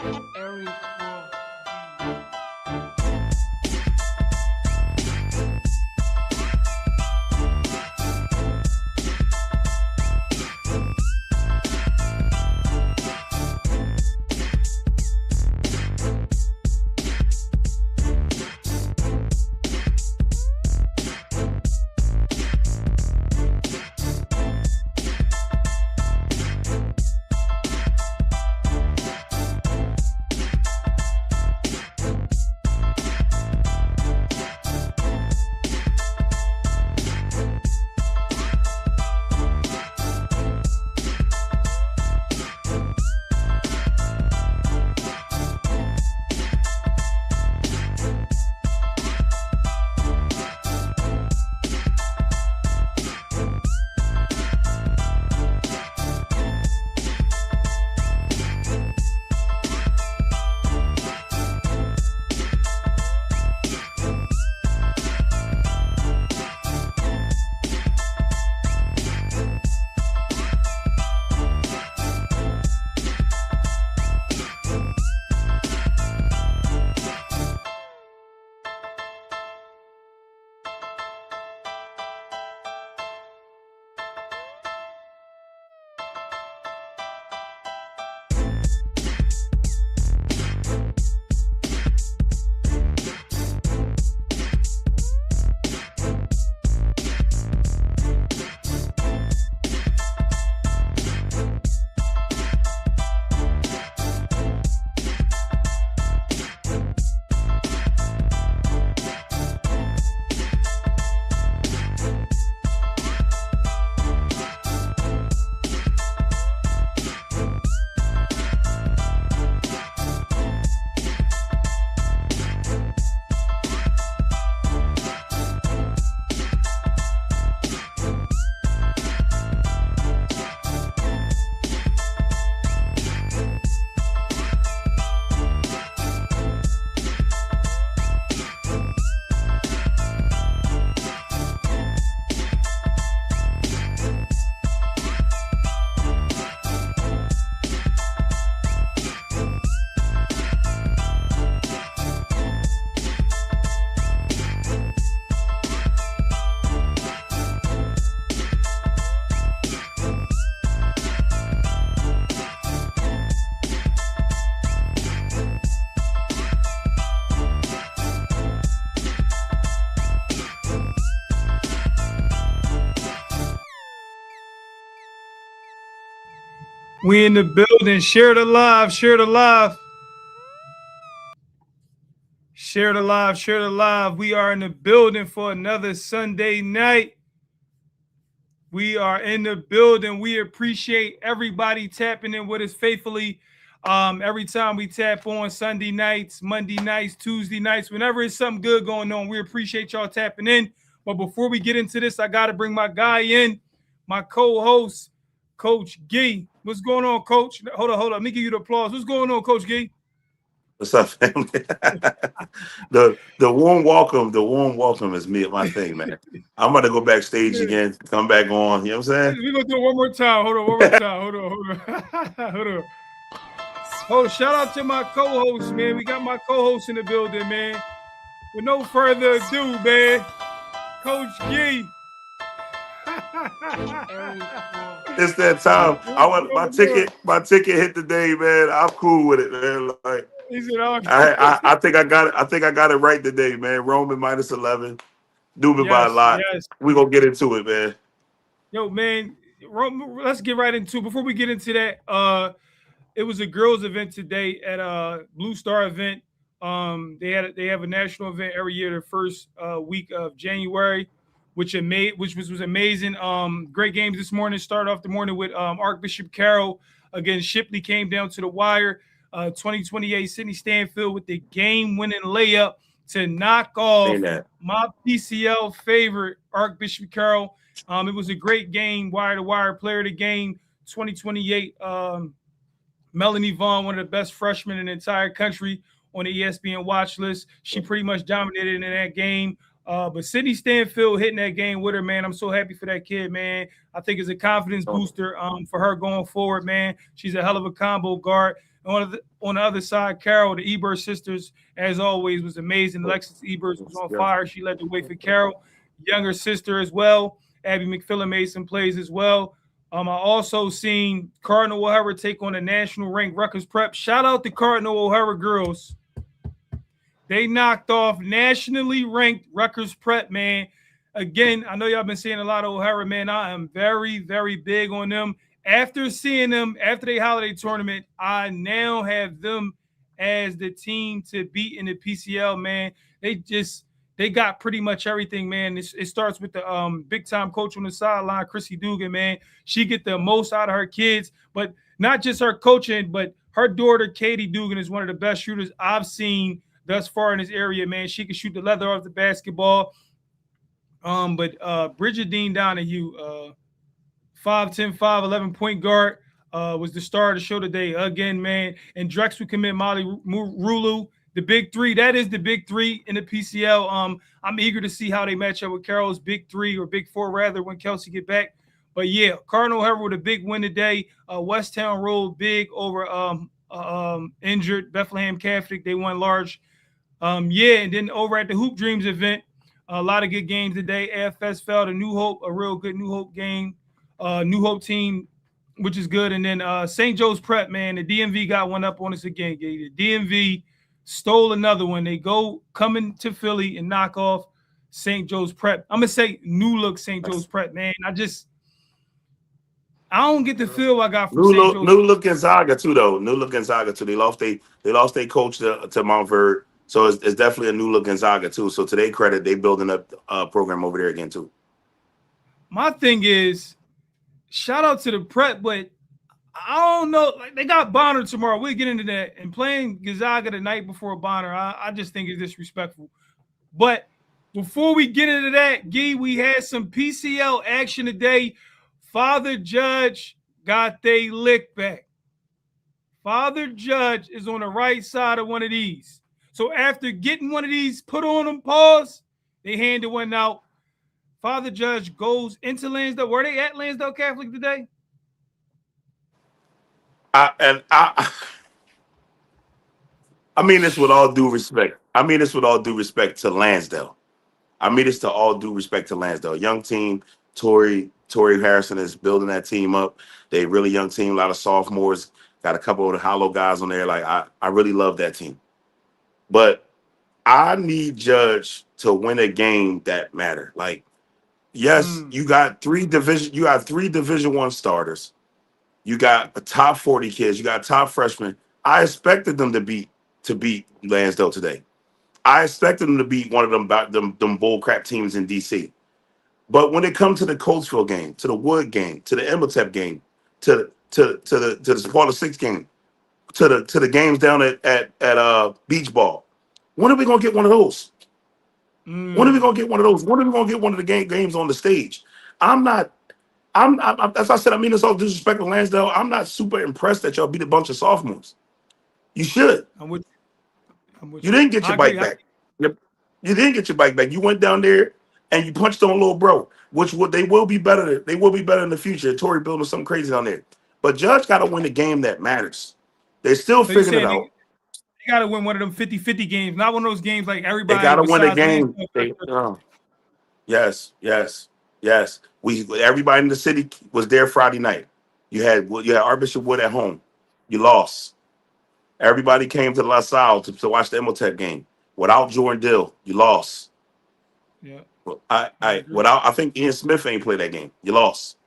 Eric We in the building. Share the live. Share the live. Share the live. Share the live. We are in the building for another Sunday night. We are in the building. We appreciate everybody tapping in with us faithfully. Every time we tap on Sunday nights, Monday nights, Tuesday nights, whenever it's something good going on, we appreciate y'all tapping in. But before we get into this, I got to bring my guy in, my co-host, Coach Gee. What's going on, Coach? Hold on. Let me give you the applause. What's going on, Coach Gee? What's up, family? the warm welcome is me, my thing, man. I'm about to go backstage again, come back on. You know what I'm saying? We're gonna do it one more time. Hold on. Oh, shout out to my co-host, man. We got my co-host in the building, man. With no further ado, man, Coach Gee. It's that time. I want my ticket. My ticket hit today, man. I'm cool with it, man. Like, I think I got it. I think I got it right today, man. Roman -11. Newman by a lot. Yes. We gonna get into it, man. Yo, man. Let's get right into it. Before we get into that, it was a girls' event today at a Blue Star event. They have a national event every year, the first week of January, which was amazing. Great games this morning. Started off the morning with Archbishop Carroll against Shipley. Came down to the wire. 2028 Sydney Stanfield with the game-winning layup to knock off my PCL favorite, Archbishop Carroll. It was a great game, wire-to-wire. Player of the game, 2028. Melanie Vaughn, one of the best freshmen in the entire country on the ESPN watch list. She pretty much dominated in that game. But Sydney Stanfield hitting that game with her, man. I'm so happy for that kid, man. I think it's a confidence booster for her going forward, man. She's a hell of a combo guard. On the other side, Carol, the Ebert sisters, as always, was amazing. Alexis Ebert was on fire. She led the way for Carol. Younger sister as well. Abby McPhillan made some plays as well. I also seen Cardinal O'Hara take on a national ranked Rutgers Prep. Shout out to Cardinal O'Hara girls. They knocked off nationally ranked Rutgers Prep, man. Again, I know y'all been seeing a lot of O'Hara, man. I am very, very big on them. After seeing them after the holiday tournament, I now have them as the team to beat in the PCL, man. They got pretty much everything, man. It starts with the big time coach on the sideline, Chrissy Dugan, man. She get the most out of her kids, but not just her coaching, but her daughter, Katie Dugan, is one of the best shooters I've seen thus far in this area, man. She can shoot the leather off the basketball. But Bridget Dean Donahue, 5'10", 5'11" point guard, was the star of the show today again, man. And Drexel commit Molly Rulu. The big three, that is the big three in the PCL. I'm eager to see how they match up with Carol's big three or big four, rather, when Kelsey get back. But yeah, Cardinal O'Hara with a big win today. Westtown rolled big over injured Bethlehem Catholic. They won large. And then over at the Hoop Dreams event, a lot of good games today. AFS fell to New Hope, a real good New Hope game. New Hope team, which is good. And then St. Joe's Prep, man, the DMV got one up on us again. The DMV stole another one. They go coming to Philly and knock off St. Joe's Prep. I'm gonna say new look St. Joe's Prep, man. I don't get the feel I got from St. Joe's. New look Gonzaga too, though. New look Gonzaga too. They lost their coach to Montford, so it's definitely a new look Gonzaga too. So to their credit, they building up a program over there again too. My thing is, shout out to the Prep, but I don't know. Like, they got Bonner tomorrow. We'll get into that. And playing Gonzaga the night before Bonner, I just think it's disrespectful. But before we get into that, Gee, we had some PCL action today. Father Judge got they lick back. Father Judge is on the right side of one of these. So after getting one of these put on them, pause, they handed one out. Father Judge goes into Lansdale. Were they at Lansdale Catholic today? I mean this with all due respect. To Lansdale. I mean this to all due respect to Lansdale. Young team, Tori Harrison is building that team up. They really young team, a lot of sophomores, got a couple of the hollow guys on there. Like I really love that team. But I need Judge to win a game that matter. Like, yes, you got three Division I starters. You got a top 40 kids. You got top freshmen. I expected them to beat Lansdale today. I expected them to beat one of them bull crap teams in DC. But when it comes to the Coatesville game, to the Wood game, to the Imhotep game, to the Sparta 6 game, to the games down at Beach Ball, when are we gonna get one of those? When are we gonna get one of those? When are we gonna get one of the games on the stage? As I said, I mean this all disrespect to Lansdale. I'm not super impressed that y'all beat a bunch of sophomores. You should. You didn't get your bike back. You didn't get your bike back. You went down there and you punched on little bro, they will be better. They will be better in the future. Tori building something crazy down there. But Judge got to win the game that matters. They still figuring it out. They got to win one of them 50-50 games, not one of those games like everybody. They got to win a game. Yes. Everybody in the city was there Friday night. You had Archbishop Wood at home. You lost. Everybody came to La Salle to watch the Imhotep game. Without Jordan Dill, you lost. Yeah. I think Ian Smith ain't played that game. You lost.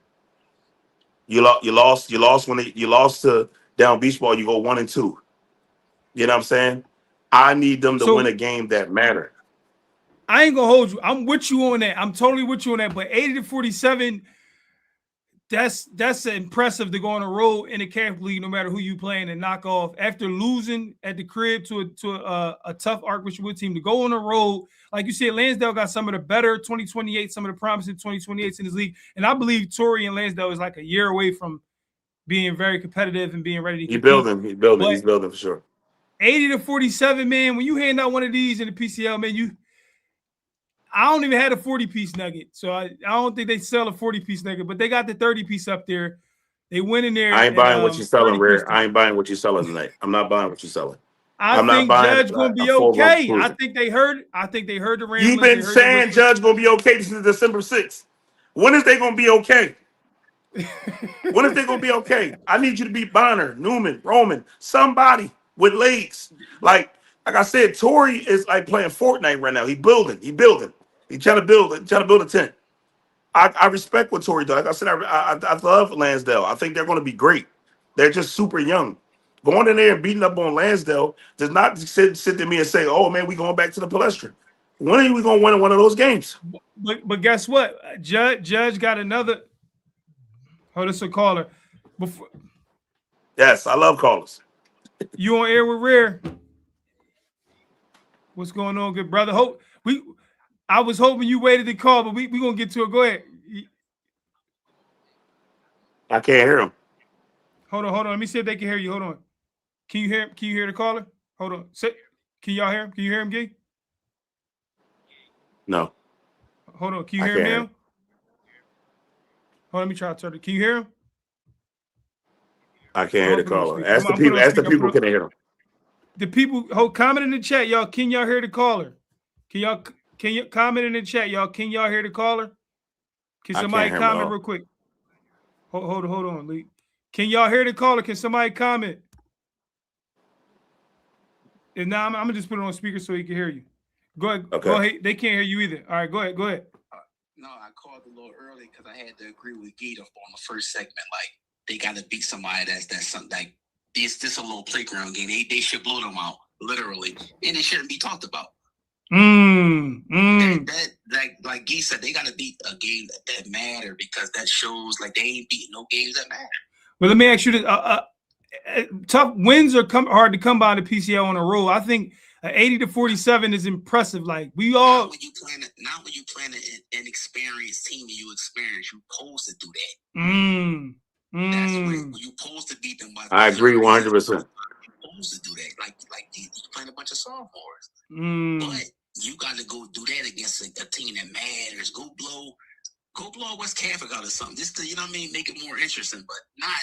You lost when you lost to Down Beach Ball. You go 1-2. You know what I'm saying? I need them to win a game that matter. I ain't gonna hold you. I'm with you on that. I'm totally with you on that. But 80-47, that's impressive to go on a road in the Catholic League, no matter who you playing, and knock off after losing at the crib to a tough Archbishop Wood team. To go on a road, like you said, Lansdale got some of the better 2028, some of the promising 2028s in this league, and I believe Tori and Lansdale is like a year away from being very competitive and being ready to compete. He's building for sure. 80-47, man. When you hand out one of these in the PCL, man, I don't even have a 40-piece nugget. So I don't think they sell a 40-piece nugget, but they got the 30-piece up there. They went in there. I ain't buying what you're selling, Rare. I ain't buying what you're selling tonight. I'm not buying what you're selling. I'm think Judge gonna be okay. I think they heard the ramblings. You've been saying Judge gonna be okay since December 6th. When is they gonna be okay? When is they gonna be okay? I need you to beat Bonner, Newman, Roman, somebody with legs. Like I said, Tory is like playing Fortnite right now. He building. He trying to build a tent. I respect what Tory does. Like I said, I love Lansdale. I think they're going to be great. They're just super young. Going in there and beating up on Lansdale does not sit to me and say, "Oh man, we going back to the Palestra." When are we going to win one of those games? But guess what? Judge got another. Oh, this is a caller. Yes, I love callers. You on air with Rare? What's going on, good brother? I was hoping you waited to call, but we gonna get to it. Go ahead. I can't hear him. Hold on. Let me see if they can hear you. Hold on. Can you hear him? Can you hear the caller? Hold on. Can y'all hear him? Can you hear him, Gee? No. Hold on. Can you hear him now? Hold on, let me try to turn it. Can you hear him? I can't hear the caller. Ask the people can hear him. The people comment in the chat, y'all. Can y'all hear the caller? Can you comment in the chat, y'all? Can y'all hear the caller? Can somebody comment real quick? Hold on, Lee. Can y'all hear the caller? Can somebody comment? And now I'm gonna just put it on speaker so he can hear you. Go ahead. Okay. Go ahead. They can't hear you either. All right, go ahead. No, I called a little early because I had to agree with Gita on the first segment. Like they got to beat somebody that's something like this a little playground game. They should blow them out literally, and it shouldn't be talked about. That like Gee said, they got to beat a game that matter because that shows like they ain't beating no games that matter. Well, let me ask you this: tough wins are hard to come by in the PCL on a roll. I think 80-47 is impressive. Like we all not when you playing an experienced team and you supposed to do that. That's when you supposed to beat them. I agree 100%. You're supposed to do that. Like you playing a bunch of sophomores, but you got to go do that against a team that matters. Go blow West Catholic out or something. Just to, you know what I mean, make it more interesting, but not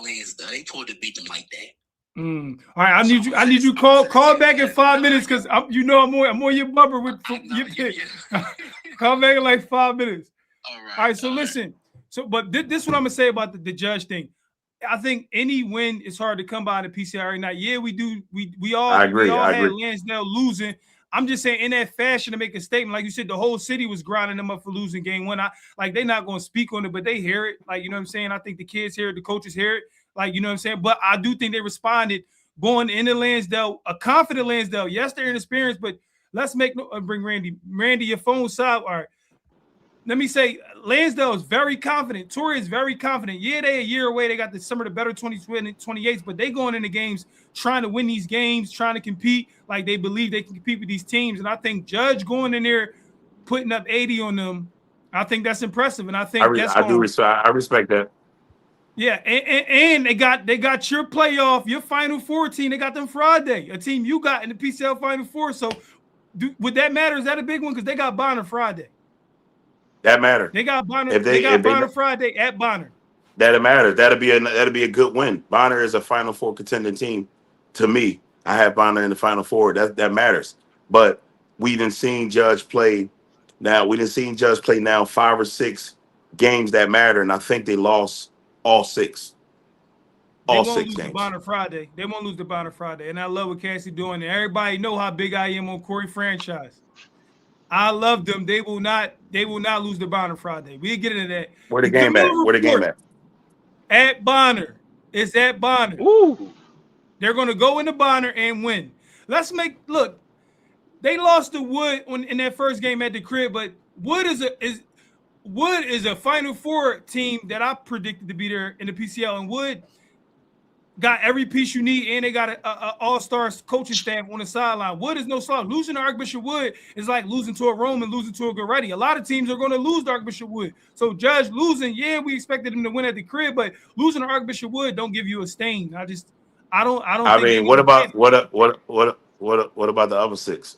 Lansdale. They supposed to beat them like that. All right, I need you call back in 5 minutes because I'm on your bumper with your pick. Call back in like 5 minutes. All right. So listen. So, but this is what I'm gonna say about the Judge thing. I think any win is hard to come by in the PCL right now. Yeah, we do. We all had Lansdale losing. I'm just saying in that fashion to make a statement, like you said, the whole city was grinding them up for losing game one. They're not going to speak on it, but they hear it. Like, you know what I'm saying? I think the kids hear it, the coaches hear it. Like, you know what I'm saying? But I do think they responded going into Lansdale, a confident Lansdale. Yes, they're inexperienced, but let's bring Randy. Randy, your phone side. All right. Let me say, Lansdale is very confident. Tory is very confident. Yeah, they a year away. They got some of the better 28s, but they going into games trying to win these games, trying to compete like they believe they can compete with these teams. And I think Judge going in there, putting up 80 on them, I think that's impressive. And I think I respect that. Yeah, and they got your playoff, your Final Four team. They got them Friday, a team you got in the PCL Final Four. So would that matter? Is that a big one? Because they got Bonner Friday. That matter. They got Bonner. They got Bonner Friday at Bonner. That matters. That'll be a good win. Bonner is a Final Four contending team. To me, I have Bonner in the Final Four. That matters. But we didn't seen Judge play. Now 5 or 6 games that matter, and I think they lost all 6. All 6 games. Bonner Friday. They won't lose the Bonner Friday, and I love what Cassie doing. And everybody know how big I am on Corey franchise. I love them. They will not lose the Bonner Friday. We'll get into that. Where the game at? At Bonner. It's at Bonner. Ooh. They're going to go into Bonner and win. Look, they lost to Wood in that first game at the crib, but Wood is a Final Four team that I predicted to be there in the PCL, and Wood got every piece you need, and they got an all-star coaching staff on the sideline. Wood is no slouch. Losing to Archbishop Wood is like losing to a Roman, losing to a Goretti. A lot of teams are going to lose to Archbishop Wood. So Judge losing, yeah, we expected him to win at the crib, but losing to Archbishop Wood don't give you a stain. I don't. I mean, what about the other 6?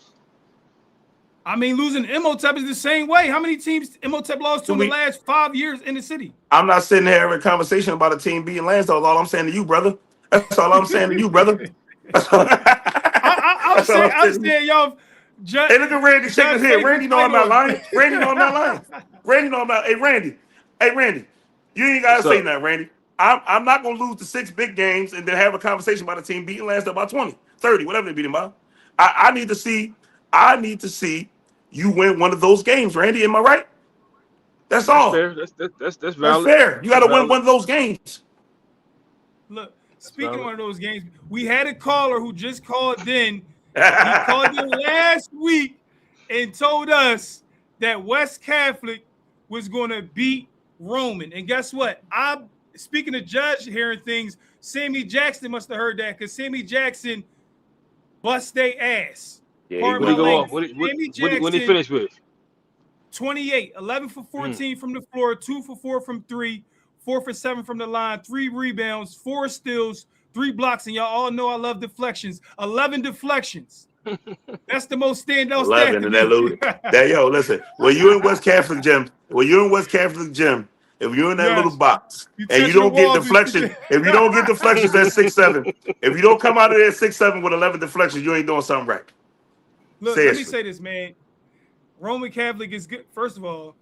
I mean, losing Imhotep is the same way. How many teams Imhotep lost to in the last 5 years in the city? I'm not sitting here having a conversation about a team beating Lansdale. That's all I'm saying to you, brother. That's all I'm saying to you, brother. I'm saying, y'all. Hey, look at Randy shaking his head. Randy know I'm not lying. Randy know I'm not lying. Randy know I'm not. Hey, Randy. You ain't gotta say nothing, Randy. I'm not gonna lose the 6 big games and then have a conversation about a team beating Lansdale by 20, 30, whatever they beat him by. I need to see you win one of those games, Randy. Am I right? That's all. Fair. That's valid. That's fair. You got to win one of those games. Look, speaking of one of those games, we had a caller who just called in. He called in last week and told us that West Catholic was going to beat Roman. And guess what? Speaking of Judge hearing things, Sammy Jackson must have heard that because Sammy Jackson bust their ass. Yeah, what did he go off? What did he finish with? 28, 11 for 14 from the floor, 2 for 4 from 3, 4 for 7 from the line, 3 rebounds, 4 steals, 3 blocks, and y'all all know I love deflections. 11 deflections. That's the most standout 11 in that little. Yo, listen. When you in West Catholic gym, if you're in that little box and you don't get deflection, if you don't get deflections at 6'7", if you don't come out of there at 6'7" with 11 deflections, you ain't doing something right. Look, let me say this, man. Roman Catholic is good. First of all,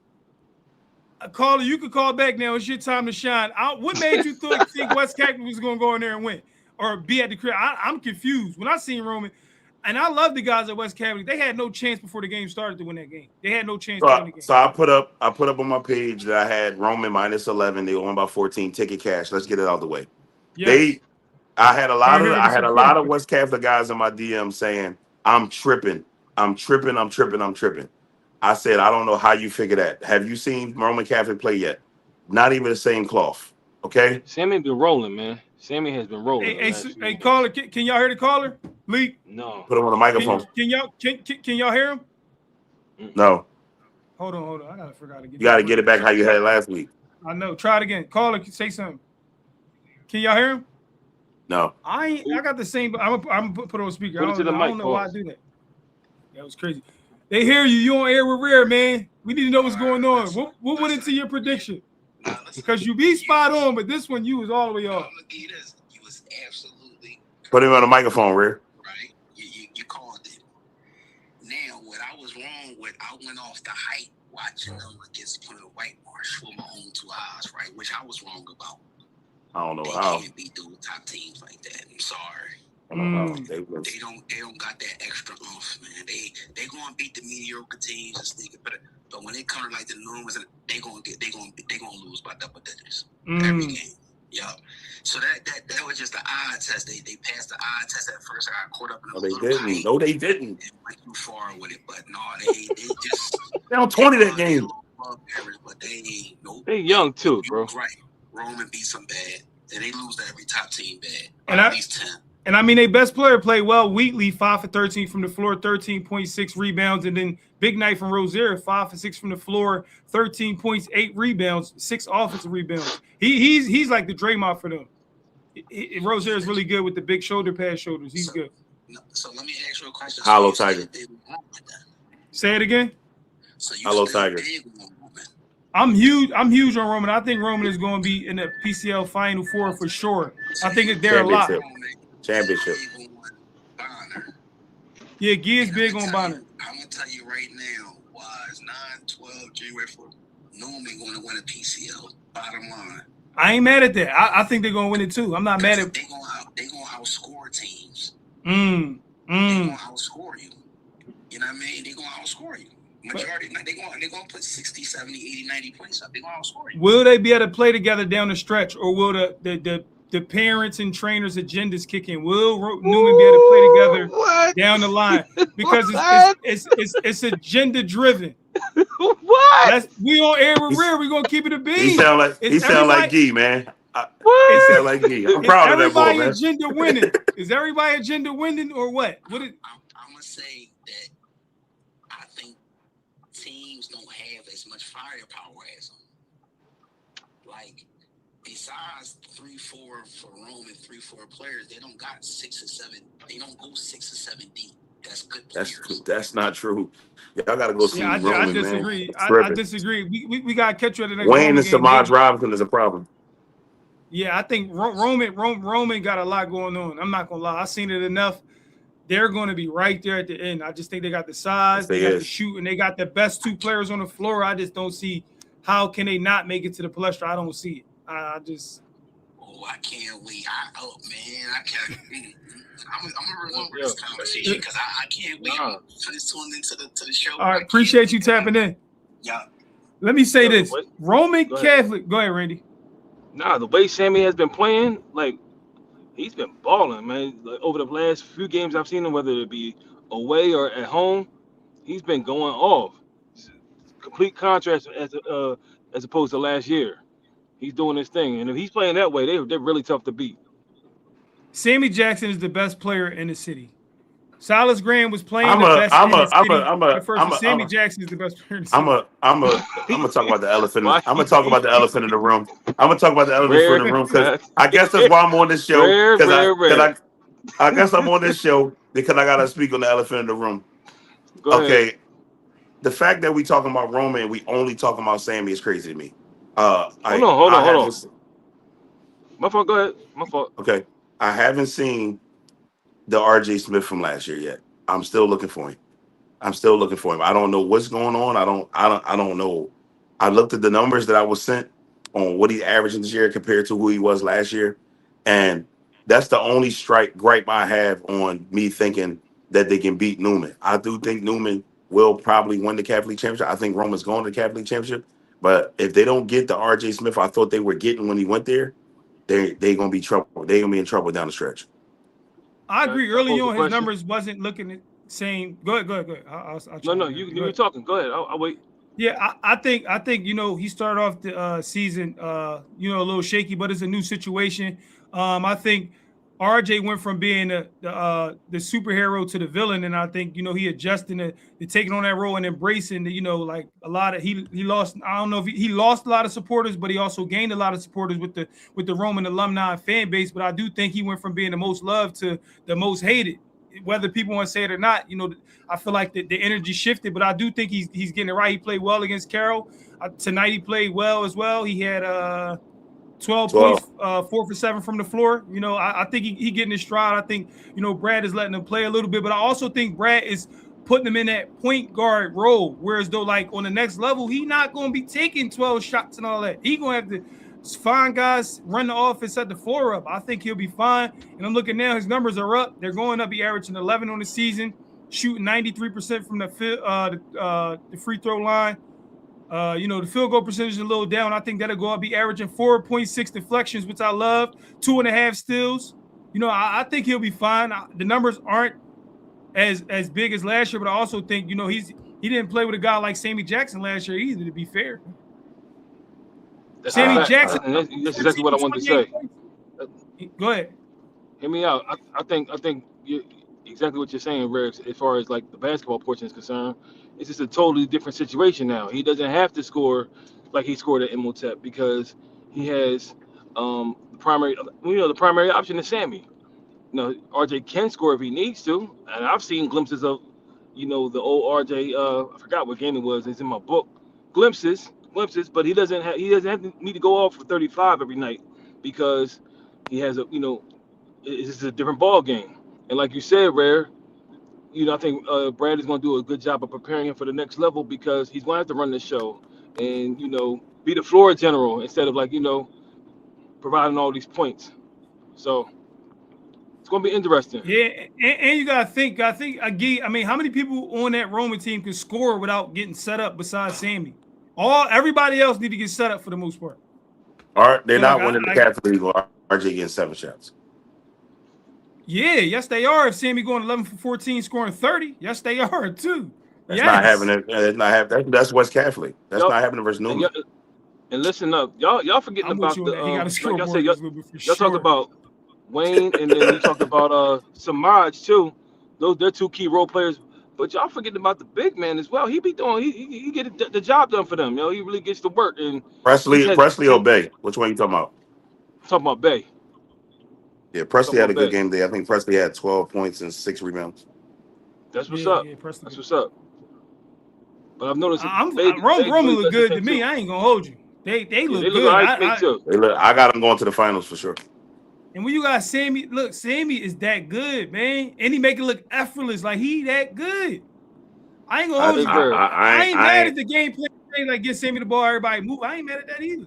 a caller, you could call back now. It's your time to shine. What made you think West Catholic was going to go in there and win or be at the crib? I'm confused. When I seen Roman, and I love the guys at West Catholic, they had no chance before the game started to win that game. They had no chance to win the game. So I put up on my page that I had Roman minus 11. They won by 14. Ticket cash. Let's get it out of the way. Yes. I had a lot of West Catholic guys in my DM saying, I'm tripping. I said, I don't know how you figure that. Have you seen Roman Catholic play yet? Not even the same cloth. Okay. Sammy been rolling, man. Sammy has been rolling. Hey, caller, can y'all hear the caller? Lee? No. Put him on the microphone. Can y'all hear him? No. Hold on. I gotta figure out to get. You gotta get it back how you had it last week. I know. Try it again. Caller, say something. Can y'all hear him? No. I got the same. I'm gonna put it on speaker. I don't know why I do that. That was crazy. They hear you. You on air with Rare, man. We need to know what's going on. What went into your prediction? Because you be spot on, but this one you was all the way off. You was absolutely. Put him on the microphone, Rare. Right. You called it. Now, what I was wrong with, I went off the height watching them against White Marsh for my own 2 eyes, right? Which I was wrong about. I don't know how. They can't beat those top teams like that. I'm sorry. They don't got that extra oomph, man. They gonna beat the mediocre teams and sneak it, but when they come like the Normans, they gonna lose by double digits every game. Yeah. So that was just the eye test. They passed the eye test at first. I got caught up in they didn't. They went too far with it, but no, they just they on 20 that game. Average, but they young too, bro. Right. Roman beats them bad. And they lose to every top team bad. And at least 10. And I mean, their best player played well. Wheatley, 5 for 13 from the floor, 13.6 rebounds. And then Big Night from Rozier, 5 for 6 from the floor, 13 points, 8 rebounds, 6 offensive rebounds. He's like the Draymond for them. Rozier is really good with the big shoulder pad shoulders. He's good. So let me ask you a question. Hollow Tiger. Say it again. So Hollow Tiger. I'm huge on Roman. I think Roman is going to be in the PCL Final Four for sure. I think they're a lot. Championship. Yeah, Gee is big on Bonner. I'm going to tell you right now, why is 9-12 January 4th, Norman going to win a PCL, bottom line. I ain't mad at that. I think they're going to win it too. I'm not mad at it. They're going to outscore teams. They're going to outscore you. You know what I mean? They're going to outscore you. Majority, like they're going to put 60, 70, 80, 90 points up. They're going to outscore you. Will they be able to play together down the stretch, or will the parents and trainers' agendas kick in? Will Newman be able to play together down the line? Because it's agenda driven. What? We on air with Rear. We gonna keep it a beat. He sound like Gee, man. He sound like Gee. I'm proud of that boy, man. Agenda winning. Is everybody agenda winning or what? I'm gonna say that I think teams don't have as much firepower as them. Like, besides 3-4 for Rome and 3-4 players, they don't got 6 or 7. They don't go 6 or 7 deep That's good. That's not true. Y'all got to go see Roman, I disagree. Man. I disagree. We got to catch you at the next Wayne Roman and Samaj Robinson is a problem. Yeah, I think Roman got a lot going on. I'm not gonna lie. I've seen it enough. They're going to be right there at the end. I just think they got the size, they got the shoot, and they got the best two players on the floor. I just don't see how can they not make it to the palestra. I don't see it. I just. Oh, I can't wait. I can't. I'm gonna remember this conversation because I can't wait. I just tuned into the show. All right, appreciate you tapping in. Yeah. Let me say this: Roman Catholic. Go ahead, Randy. Nah, the way Sammy has been playing, like he's been balling, man. Like, over the last few games I've seen him, whether it be away or at home, he's been going off. Complete contrast as opposed to last year. He's doing his thing, and if he's playing that way, they're really tough to beat. Sammy Jackson is the best player in the city. Silas Graham was playing the best in the city. Sammy Jackson is the best player in the city. I'm gonna talk about the elephant. I'm gonna talk about the elephant in the room. I'm gonna talk about the elephant in the room because I guess that's why I'm on this show. I guess I'm on this show because I gotta speak on the elephant in the room. Okay, the fact that we talking about Roman and we only talking about Sammy is crazy to me. Hold on. My fault. Go ahead. My fault. Okay, I haven't seen the RJ Smith from last year yet. I'm still looking for him. I don't know what's going on. I don't know. I looked at the numbers that I was sent on what he's averaging this year compared to who he was last year, and that's the only gripe I have on me thinking that they can beat Newman. I do think Newman will probably win the Catholic Championship. I think Roman's going to the Catholic Championship, but if they don't get the RJ Smith I thought they were getting when he went there, they're gonna be trouble. They're gonna be in trouble down the stretch. I agree. Early on, his numbers wasn't looking the same. Go ahead. No, you were talking. Go ahead. I'll wait. Yeah, I think he started off the season a little shaky, but it's a new situation. I think RJ went from being the superhero to the villain, and I think he adjusting to taking on that role and embracing like a lot of he lost. I don't know if he lost a lot of supporters, but he also gained a lot of supporters with the Roman alumni fan base. But I do think he went from being the most loved to the most hated. Whether people want to say it or not, I feel like the energy shifted. But I do think he's getting it right. He played well against Carroll tonight. He played well as well. He had 12 points, 4 for 7 from the floor. I think he getting his stride. I think, Brad is letting him play a little bit, but I also think Brad is putting him in that point guard role. Whereas though, like on the next level, he not going to be taking 12 shots and all that. He going to have to find guys, run the offense, set the floor up. I think he'll be fine. And I'm looking now, his numbers are up. They're going up. He averaging 11 on the season, shooting 93% from the free throw line. The field goal percentage is a little down. I think that'll go up. Be averaging 4.6 deflections, which I love. 2.5 steals. I think he'll be fine. The numbers aren't as big as last year, but I also think he didn't play with a guy like Sammy Jackson last year either. To be fair, Sammy Jackson. That's exactly what I wanted to say. Go ahead. Hear me out. I think exactly what you're saying, Rex. As far as like the basketball portion is concerned. It's just a totally different situation now. He doesn't have to score like he scored at Imhotep because he has the primary option is Sammy. RJ can score if he needs to, and I've seen glimpses of, the old RJ. I forgot what game it was. It's in my book. Glimpses, but he doesn't have to need to go off for 35 every night because he has it's just a different ball game. And like you said, Rare. I think Brad is going to do a good job of preparing him for the next level because he's going to have to run the show and, be the floor general instead of providing all these points. So it's going to be interesting. Yeah, and you got to think, how many people on that Roman team can score without getting set up besides Sammy? Everybody else need to get set up for the most part. All right, they're not winning the Catholic League. RJ getting 7 shots. Yeah, yes, they are. If Sammy going 11 for 14, scoring 30, yes, they are too. That's not happening. That's West Catholic. That's not happening versus Newman. And listen up, y'all forgetting about the. Like I said, y'all talked about Wayne, and then you talked about Samaj too. They're 2 key role players. But y'all forgetting about the big man as well. He be doing. He get the job done for them. He really gets to work. And Presley or Bay? Which one you talking about? I'm talking about Bay. Yeah, Presley had a good game there. I think Presley had 12 points and 6 rebounds. That's what's up. Yeah, That's what's up. But I've noticed Roman look good to me. I ain't gonna hold you. They look they good. look all right to me too. I got them going to the finals for sure. And when you got Sammy, look, Sammy is that good, man. And he make it look effortless, like he that good. I ain't gonna hold you. I ain't mad at the gameplay. Like get Sammy the ball, everybody move. I ain't mad at that either.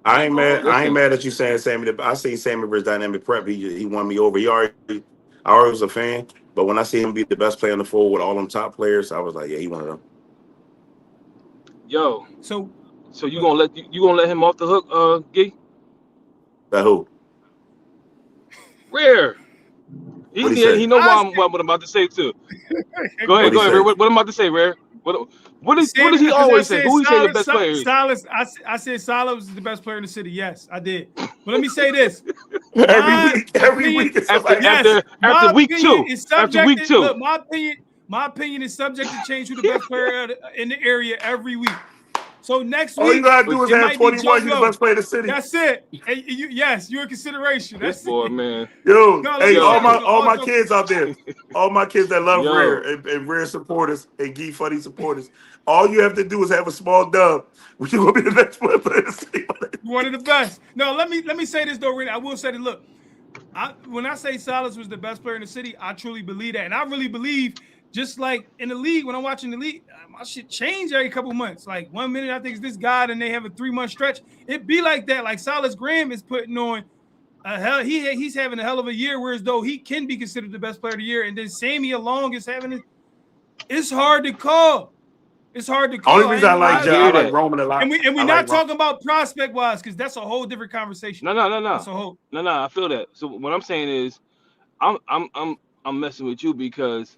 I ain't mad at you saying Sammy. I seen Sammy versus Dynamic Prep. He won me over. I already was a fan, but when I see him be the best player on the floor with all them top players, I was like, yeah, he one of them. Yo, so you gonna let him off the hook, Gee? That who? Rare. He know what I'm about to say too. Go ahead, Rare. What I'm about to say, Rare. What does he always say? Who he say the best player is? Silas, I said Silas is the best player in the city. Yes, I did. But let me say this. every week after week two. After week two. Look, my opinion is subject to change who the best player in the area every week. So next week, all you gotta do is have 21. You the best player in the city. That's it. And yes, you're in consideration. That's this boy, man. Yo, all my kids out there, all my kids that love Rare and Rare supporters and Gee Funny supporters. All you have to do is have a small dub. You're gonna be the best player in the city. One of the best. No, let me say this though, Randy. I will say that. Look, when I say Silas was the best player in the city, I truly believe that, and I really believe. Just like in the league, when I'm watching the league, my shit change every couple months. Like 1 minute, I think it's this guy, and they have a 3-month stretch. It be like that. Like Silas Graham is putting on he's having a hell of a year, whereas though he can be considered the best player of the year. And then Sammy along is having it. It's hard to call. It's hard to call. Only reason I like Roman a lot. And we're not talking about prospect wise, because that's a whole different conversation. No. That's a whole. No. I feel that. So what I'm saying is, I'm messing with you because.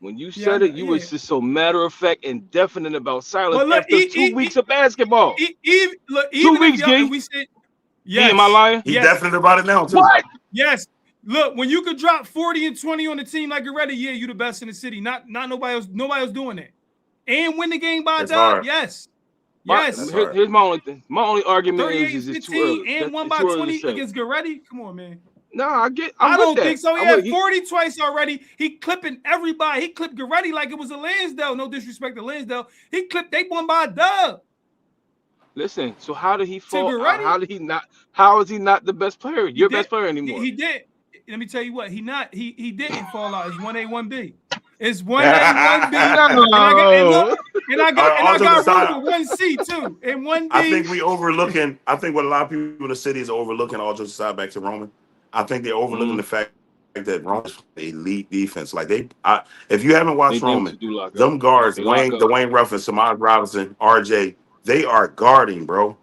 When you said it, you was just so matter of fact and definite about Silas after 2 weeks of basketball. 2 weeks, Gee. We said, yes. Am I lying? He's definite about it now, too. What? Yes. Look, when you could drop 40 and 20 on the team like Goretti, you the best in the city. Not nobody else. Nobody else doing that. And win the game by a dub. Yes. Yes. Here's my only thing. My only argument is it's too early. And won by 20 against Goretti. Come on, man. No, I don't think so. He had 40 twice already. He clipping everybody. He clipped Goretti like it was a Lansdale. No disrespect to Lansdale. They won by a dub. Listen, so how did he fall? How did he not? How is he not the best player? Your best player anymore? He did. Let me tell you what. He didn't fall out. It's 1A, 1B. It's 1A, 1B. And I got room with 1C too. And 1D. I think we overlooking. I think what a lot of people in the city is overlooking. All jokes aside, back to Roman. I think they're overlooking the fact that Roman's elite defense. Like if you haven't watched Roman, them guards, Dwayne Ruffin, Samaj Robinson, RJ, they are guarding, bro.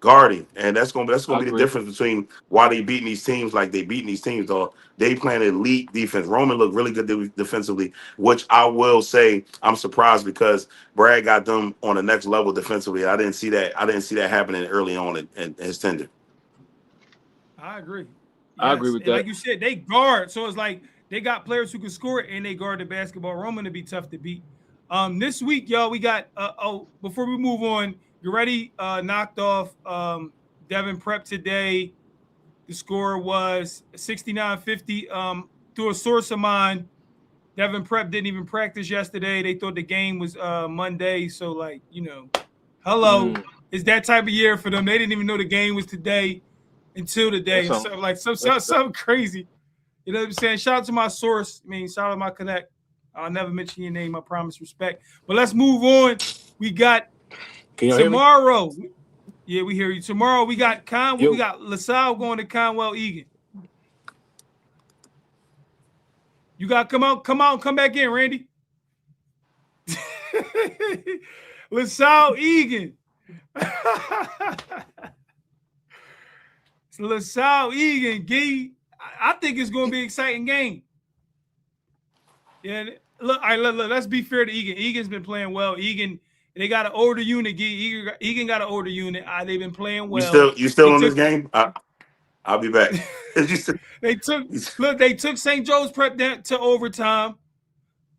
Guarding. And that's gonna be the difference between why they beating these teams like they beating these teams, though. They playing elite defense. Roman looked really good defensively, which I will say I'm surprised because Brad got them on the next level defensively. I didn't see that happening early on in his tenure. I agree. I agree with that. Like you said, they guard. So it's like they got players who can score it and they guard the basketball. Roman to be tough to beat. This week, y'all, we got before we move on, Goretti knocked off Devin Prep today. The score was 69-50. Through a source of mine, Devin Prep didn't even practice yesterday. They thought the game was Monday. So, like, hello. It's that type of year for them. They didn't even know the game was today. Until today, something crazy. You know what I'm saying? Shout out to my source. Shout out to my connect. I'll never mention your name. I promise, respect. But let's move on. We got tomorrow. Yeah, we hear you. Tomorrow we got Conwell. We got LaSalle going to Conwell Egan. You got come out, come back in, Randy. LaSalle Egan. LaSalle Egan, Gee. I think it's going to be an exciting game. Yeah, look, let's be fair to Egan. Egan's been playing well. Egan, they got an older unit. Gee. Egan got an older unit. They've been playing well. You still on this game? I'll be back. They took St. Joe's Prep down to overtime.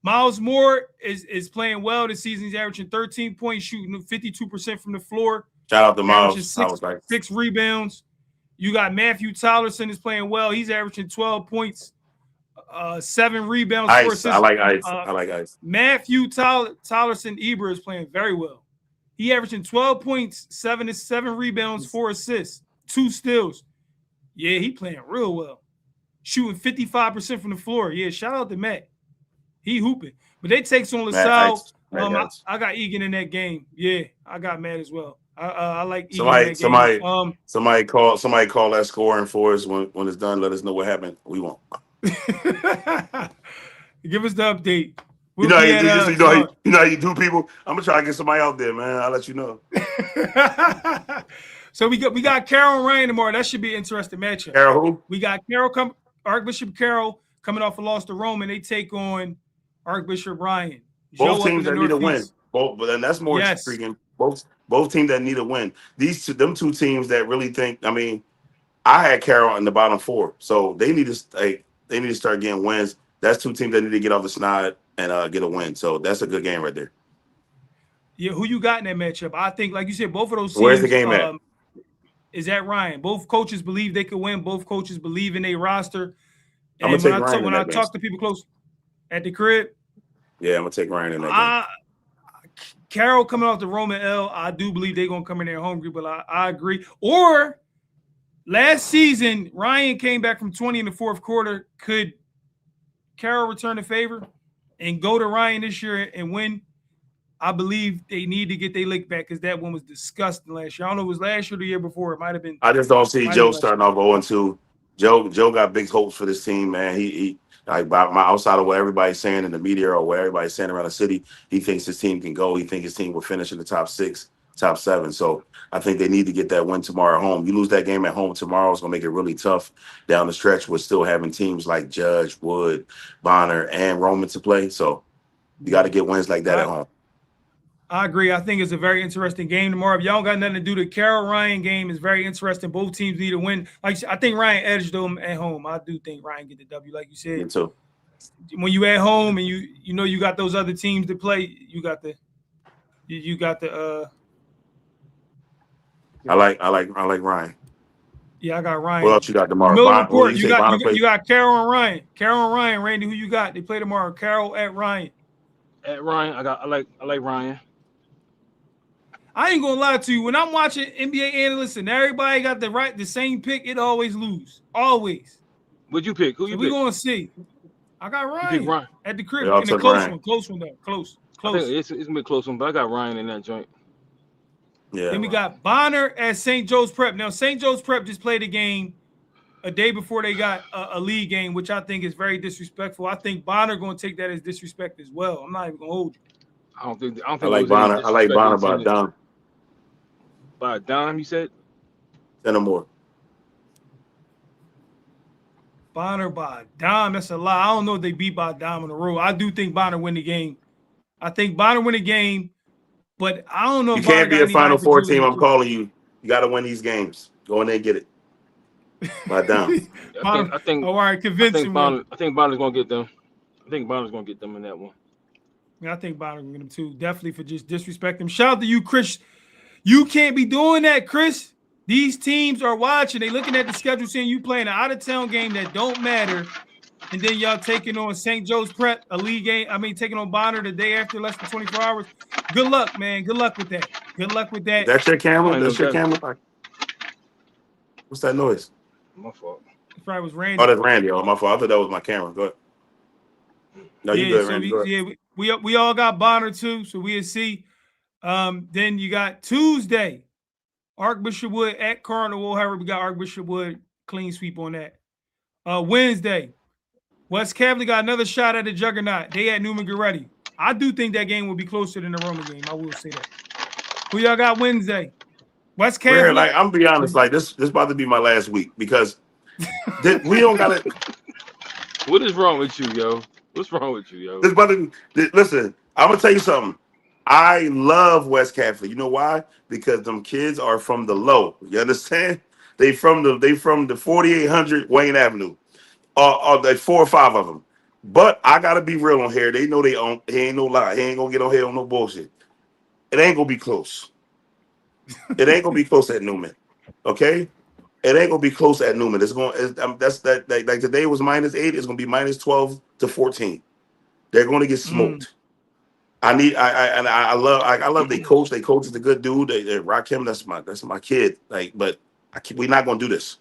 Miles Moore is playing well this season. He's averaging 13 points, shooting 52% from the floor. Shout out to Miles. 6 rebounds. You got Matthew Tollerson is playing well. He's averaging 12 points, 7 rebounds, 4 Ice. assists. I like Ice. I like Ice. Matthew Tollerson Eber is playing very well. He averaging 12 points, 7 rebounds, 4 assists, 2 steals. Yeah, he playing real well. Shooting 55% from the floor. Yeah, shout out to Matt. He hooping. But they takes on LaSalle. I got Egan in that game. Yeah, I got Matt as well. I like Egan in that game. Somebody call that scoring for us when it's done. Let us know what happened. We won't. Give us the update. You know how you do, people. I'm gonna try to get somebody out there, man. I'll let you know. So we got Carroll and Ryan tomorrow. That should be an interesting matchup. Carroll who? We got Archbishop Carroll coming off a loss to Rome, and they take on Archbishop Ryan. Both teams that need a win. But then that's more intriguing. Both teams that need a win. Them two teams that really think. I mean, I had Carroll in the bottom 4, so they need to start getting wins. That's 2 teams that need to get off the snide and get a win. So that's a good game right there. Yeah, who you got in that matchup? I think, like you said, both of those teams. Where's the game at? Is at Ryan. Both coaches believe they could win. Both coaches believe in their roster. And when I talk to people close at the crib, yeah, I'm gonna take Ryan in that game. Carroll coming off the Roman L, I do believe they're gonna come in there hungry, but I agree. Or last season, Ryan came back from 20 in the 4th quarter. Could Carroll return the favor and go to Ryan this year and win? I believe they need to get their lick back because that one was disgusting last year. I don't know if it was last year or the year before. It might have been. I just don't see Joe starting off 0-2. Joe got big hopes for this team, man. He like by outside of what everybody's saying in the media or what everybody's saying around the city, he thinks his team can go. He thinks his team will finish in the top 6, top 7. So I think they need to get that win tomorrow at home. You lose that game at home tomorrow, it's gonna make it really tough down the stretch with still having teams like Judge, Wood, Bonner, and Roman to play. So you got to get wins like that at home. I agree. I think it's a very interesting game tomorrow. If y'all got nothing to do, the Carroll Ryan game is very interesting. Both teams need to win. Like I think Ryan edged them at home. I do think Ryan get the W, like you said. Me too. When you at home and you know you got those other teams to play, you got the. I like Ryan. Yeah, I got Ryan. What else you got tomorrow? You got Carroll and Ryan. Carroll and Ryan. Randy, who you got? They play tomorrow. Carroll at Ryan. At Ryan, I like Ryan. I ain't gonna lie to you. When I'm watching NBA analysts and everybody got the same pick, it always lose. Always. What'd you pick? Who you pick? We gonna see. I got Ryan, Ryan at the crib. In a close one though. Close. I think it's gonna be a close one, but I got Ryan in that joint. Yeah. Then we got Bonner at St. Joe's Prep. Now St. Joe's Prep just played a game a day before they got a league game, which I think is very disrespectful. I think Bonner gonna take that as disrespect as well. I'm not even gonna hold you. I don't think I like Bonner. I like Bonner by Dom. By Dom, you said? Say no more. Bonner by Dom. That's a lie. I don't know if they beat by Dom in a row. I do think Bonner win the game. I think Bonner win the game, but I don't know. You can't be a Final Four team. I'm calling you. You got to win these games. Go in there and get it. By Dom. I think. All right, convince him. I think Bonner's gonna get them. I think Bonner's gonna get them in that one. Yeah, I think Bonner's gonna get them too. Definitely for just disrespecting. Shout out to you, Chris. You can't be doing that, Chris. These teams are watching. They looking at the schedule, seeing you playing an out-of-town game that don't matter, and then y'all taking on St. Joe's Prep, a league game. I mean, taking on Bonner the day after, less than 24 hours. Good luck, man. Good luck with that. Good luck with that. That's your camera? That's your camera? What's that noise? My fault. It probably was Randy. Oh, that's Randy. Oh, my fault. I thought that was my camera. Go ahead. No, you good, Randy. Go ahead. We all got Bonner too, so we'll see. Then you got Tuesday, Archbishop Wood at Cardinal. However, we got Archbishop Wood clean sweep on that. Wednesday, West Cavalier got another shot at the juggernaut. They at Newman Goretti. I do think that game will be closer than the Roman game. I will say that. Who y'all got Wednesday? West Cavalier. Like, I'm gonna be honest, like this about to be my last week because we don't got it. What is wrong with you, yo? What's wrong with you, yo? Listen, I'm gonna tell you something. I love West Cavalier. You know why? Because them kids are from the low. You understand? They from the 4800 Wayne Avenue. They 4 or 5 of them. But I gotta be real on here. They know they own. He ain't no lie. He ain't gonna get on here on no bullshit. It ain't gonna be close. It ain't gonna be close at Newman. Okay? it ain't gonna be close at Newman. That's like today was -8. It's gonna be -12 to 14. They're gonna get smoked. I love their coach. Their coach is a good dude. They Rakim, that's my kid. Like, but we're not gonna do this.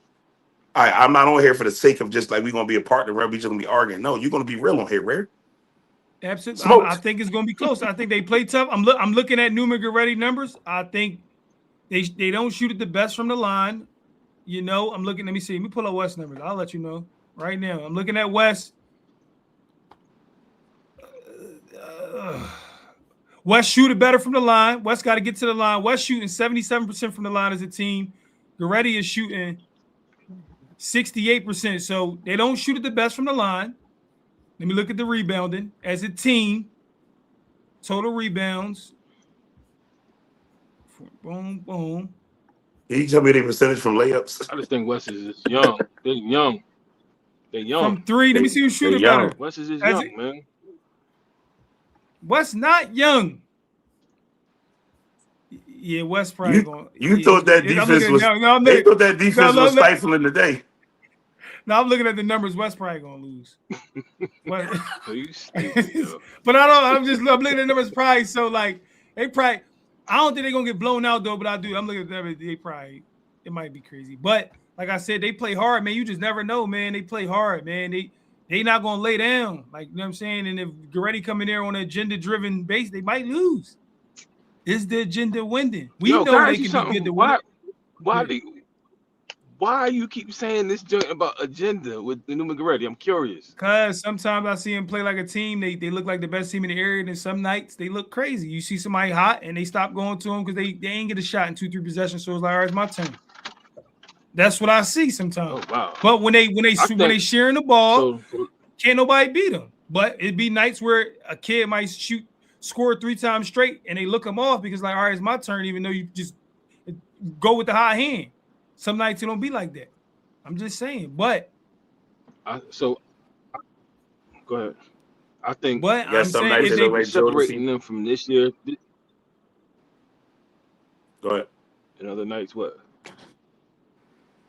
I'm not on here for the sake of just like we're gonna be a partner. We're just gonna be arguing. No, you're gonna be real on here, Rare. Absolutely. I think it's gonna be close. I think they play tough. I'm looking at Newman Goretti numbers. I think they don't shoot it the best from the line. You know, I'm looking. Let me see. Let me pull up West numbers. I'll let you know right now. I'm looking at West. West shoot it better from the line. West got to get to the line. West shooting 77% from the line as a team. Goretti is shooting 68%. So they don't shoot it the best from the line. Let me look at the rebounding as a team. Total rebounds. Boom, boom. Can you tell me the percentage from layups? I just think West is young. They're young. They're young. From three, let me see who's shooting better. West is young, man. West not young. Yeah, West probably going. You thought that defense was. They thought that defense was stifling today. No, I'm looking at the numbers. West probably gonna lose. But I'm looking at the numbers probably. So like they probably. I don't think they're gonna get blown out though. But I do. I'm looking at them. They probably. It might be crazy. But like I said, they play hard, man. You just never know, man. They play hard, man. They not gonna lay down. Like, you know what I'm saying? And if Goretti coming there on an agenda-driven base, they might lose. Is the agenda winning? We know they can be good to win. Why you keep saying this joint about agenda with the Newman Goretti? I'm curious. Because sometimes I see them play like a team. They look like the best team in the area, and then some nights they look crazy. You see somebody hot, and they stop going to them because they ain't get a shot in 2-3 possessions. So it's like, all right, it's my turn. That's what I see sometimes. Oh, wow. But when they sharing the ball, can't nobody beat them. But it'd be nights where a kid might score 3 times straight, and they look them off because like, all right, it's my turn. Even though you just go with the high hand. Some nights it don't be like that. I'm just saying. But go ahead. I think. But I'm saying if they separating them from this year. Go ahead. And other nights, what?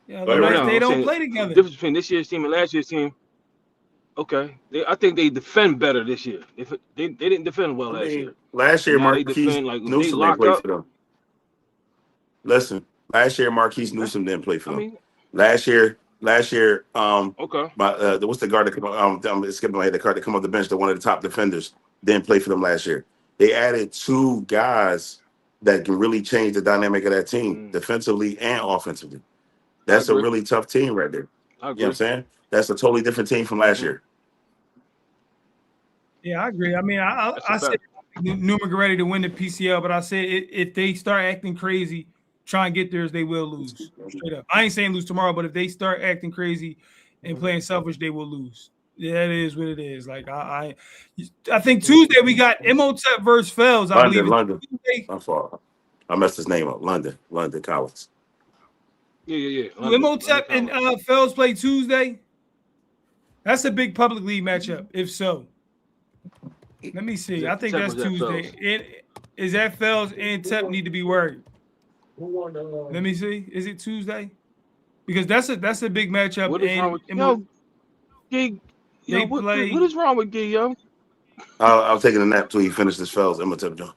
Yeah, they don't play together. The difference between this year's team and last year's team. Okay, I think they defend better this year. They didn't defend well last year. Last year, Marquise Newsom didn't play for them. Listen, last year Marquise Newsom didn't play for them. Last year, okay. What's the guard that come up? I'm skipping my head. The guard that come off the bench, one of the top defenders, didn't play for them last year. They added 2 guys that can really change the dynamic of that team, defensively and offensively. That's a really tough team right there. You know what I'm saying? That's a totally different team from last year. Yeah, I agree. I mean, I said Newman Goretti to win the PCL, but I said if they start acting crazy, try and get theirs, they will lose. Straight up. I ain't saying lose tomorrow, but if they start acting crazy and playing selfish, they will lose. Yeah, it is what it is. Like I think Tuesday we got Imhotep versus Fells. I believe London. My fault. I messed his name up. London Collins. Yeah. Imhotep and Fells play Tuesday. That's a big public league matchup. If so, let me see. I think that's Tuesday. Is that Fells and Tep need to be worried? Let me see. Is it Tuesday? Because that's a big matchup. What is wrong with Gig? What is wrong with Gig, yo? I'm taking a nap till he finishes this Fells Imhotep John.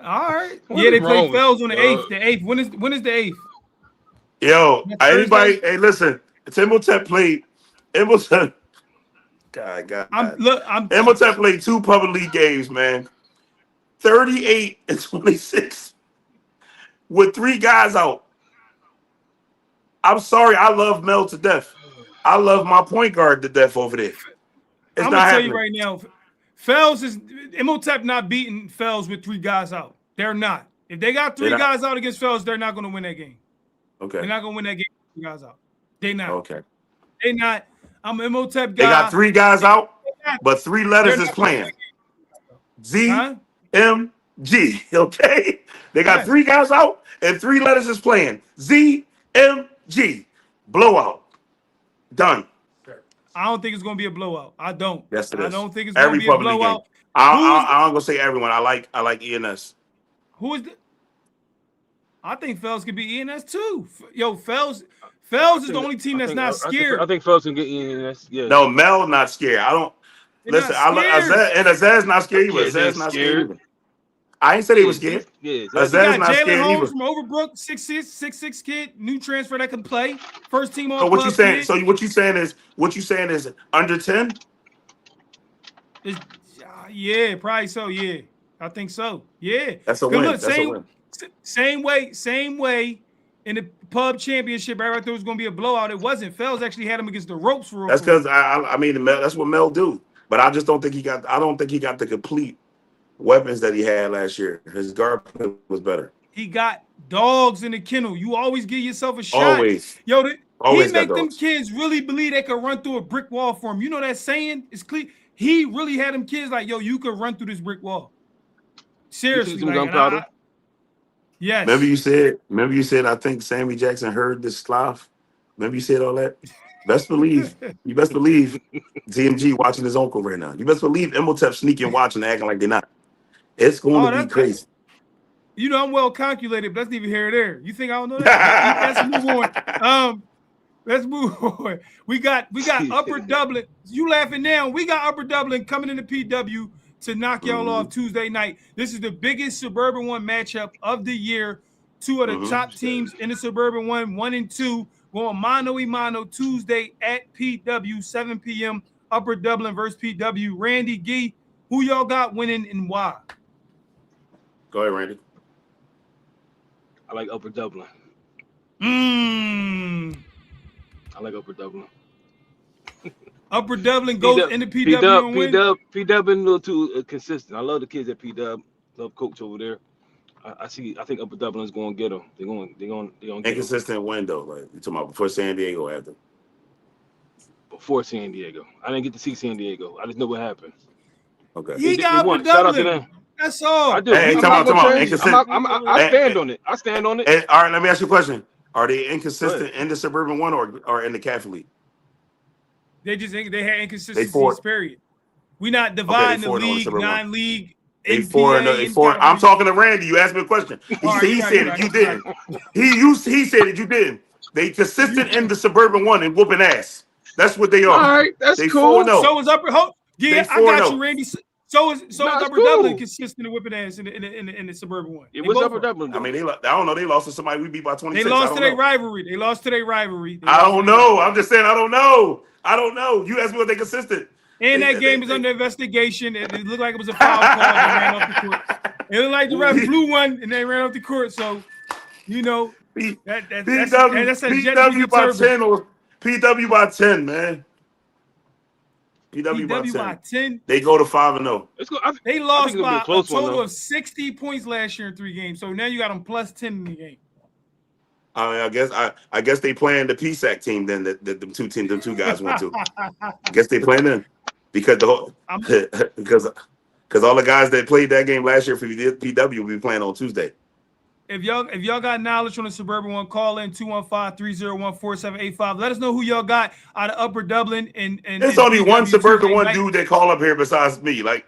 All right. They play Fells on the 8th. The 8th. When is the 8th? Yo, anybody? Hey, listen. Imhotep played. Imhotep. God. Imhotep played 2 public league games, man. 38 and 26 with 3 guys out. I'm sorry. I love Mel to death. I love my point guard to death over there. I'm gonna tell you right now, Fells is Imhotep not beating Fells with 3 guys out. They're not. If they got 3 guys out against Fells, they're not gonna win that game. Okay. They're not gonna win that game with 3 guys out. They not. Okay. They not. I'm an Imhotep guy. They got 3 guys out, but 3 letters is playing. ZMG. Okay. They got 3 guys out and 3 letters is playing. ZMG. Blowout. Done. I don't think it's gonna be a blowout. I don't. Yes, it is. I don't think it's gonna be a blowout. I'm gonna say everyone. I like ENS. Who is the? I think Fells could be ENS too. Yo, Fells is the only team that's not scared. I think Fells can get ENS. Yeah. No, Mel not scared. I don't. They're Listen, not scared. Azaz not scared either. Yeah, Azaz not scared scared. either. I ain't said he was scared. Yeah, Azaz You got not Jalen scared Holmes either. from Overbrook, 6'6" kid, new transfer that can play. First team all So what you saying? kid. So what you saying is under 10? Yeah, probably so. Yeah, I think so. Yeah, That's a win. Look, That's a win. Same way. In the pub championship, I thought it was going to be a blowout. It wasn't. Fells actually had him against the ropes for. That's because I mean that's what Mel do. But I just don't think he got. I don't think he got the complete weapons that he had last year. His guard play was better. He got dogs in the kennel. You always give yourself a shot. Always. Yo, Always he make them dogs. kids really believe they could run through a brick wall for him. You know that saying? It's clear. He really had them kids like, yo, you could run through this brick wall. Seriously. Like, yes. Remember you said I think Sammy Jackson heard this stuff. Remember you said all that? You best believe TMG watching his uncle right now. You best believe Imhotep sneaking watching acting like they're not. It's going to be crazy. You know I'm well calculated, but that's neither here or there. You think I don't know that? Let's move on. Let's move on. We got Upper Dublin. You laughing now? We got Upper Dublin coming into PW to knock y'all off Tuesday night. This is the biggest Suburban 1 matchup of the year. Two of the top teams in the Suburban 1 and 2, going mano-a-mano Tuesday at PW, 7 p.m. Upper Dublin versus PW. Randy Gee, who y'all got winning and why? Go ahead, Randy. I like Upper Dublin. I like Upper Dublin. Upper Dublin goes into PW and win. PW a little too consistent. I love the kids at PW. Love coach over there. I think Upper Dublin is going to get them. They're going get inconsistent win though. Like you talking about before San Diego, after. Before San Diego, I didn't get to see San Diego. I just know what happened. Okay. He got Upper Shout out to Dublin. them. That's all. I do. Hey, come on. Inconsistent. I stand on it. I stand on it. Hey, all right, let me ask you a question. Are they inconsistent in the Suburban 1 or in the Catholic League? They had inconsistencies, period. We not dividing the league, non-league. They four. I'm talking to Randy. You asked me a question. He said it. You didn't. He said it. You didn't. They consistent in the Suburban 1 and whooping ass. That's what they are. All right, that's they cool. 4-0. So is Upper Hope. Yeah, I got you, Randy. So is Upper Dublin consistent in whipping ass in the Suburban 1? It was Upper Dublin. I mean, I don't know. They lost to somebody we beat by 26. They lost to their rivalry. I don't know. I'm just saying I don't know. You asked me what they consistent. And that game is under investigation. It looked like it was a foul call. They ran off the court. It looked like the ref blew one and they ran off the court. So, you know, that's a PW by 10 or PW by 10, man. PW by 10. They go to 5-0. They lost by a total of 60 points last year in 3 games. So now you got them plus 10 in the game. I mean, I guess they playing the PSAC team then that the two guys went to. I guess they playing them because because all the guys that played that game last year for PW will be playing on Tuesday. If y'all got knowledge on the Suburban 1, call in 215-301-4785. Let us know who y'all got out of Upper Dublin and there's only one Suburban 1 dude that call up here besides me. Like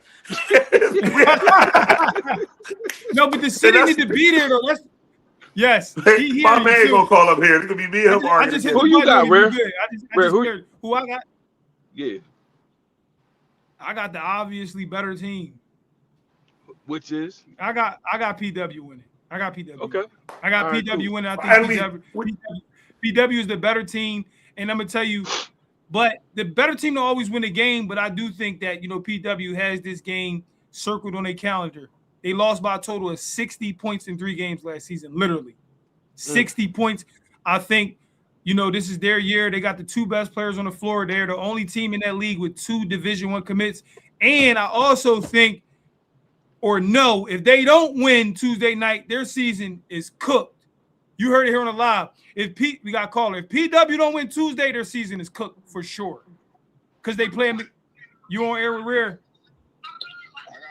no, but the city need to be there though. Yes, my man gonna call up here. It's gonna be me and him. Who you got, Rare? Who I got? Yeah, I got the obviously better team. Which is? I got PW winning. I got PW. Okay. I got PW winning. I think PW is the better team, and I'm gonna tell you, but the better team will always win the game. But I do think that PW has this game circled on their calendar. They lost by a total of 60 points in 3 games last season, literally 60 points. I think this is their year. They got the 2 best players on the floor. They're the only team in that league with 2 Division I commits, and I also think. Or no, if they don't win Tuesday night, their season is cooked. You heard it here on the live. We got a caller. If PW don't win Tuesday, their season is cooked for sure. Because they play them. You on air with Rare? I got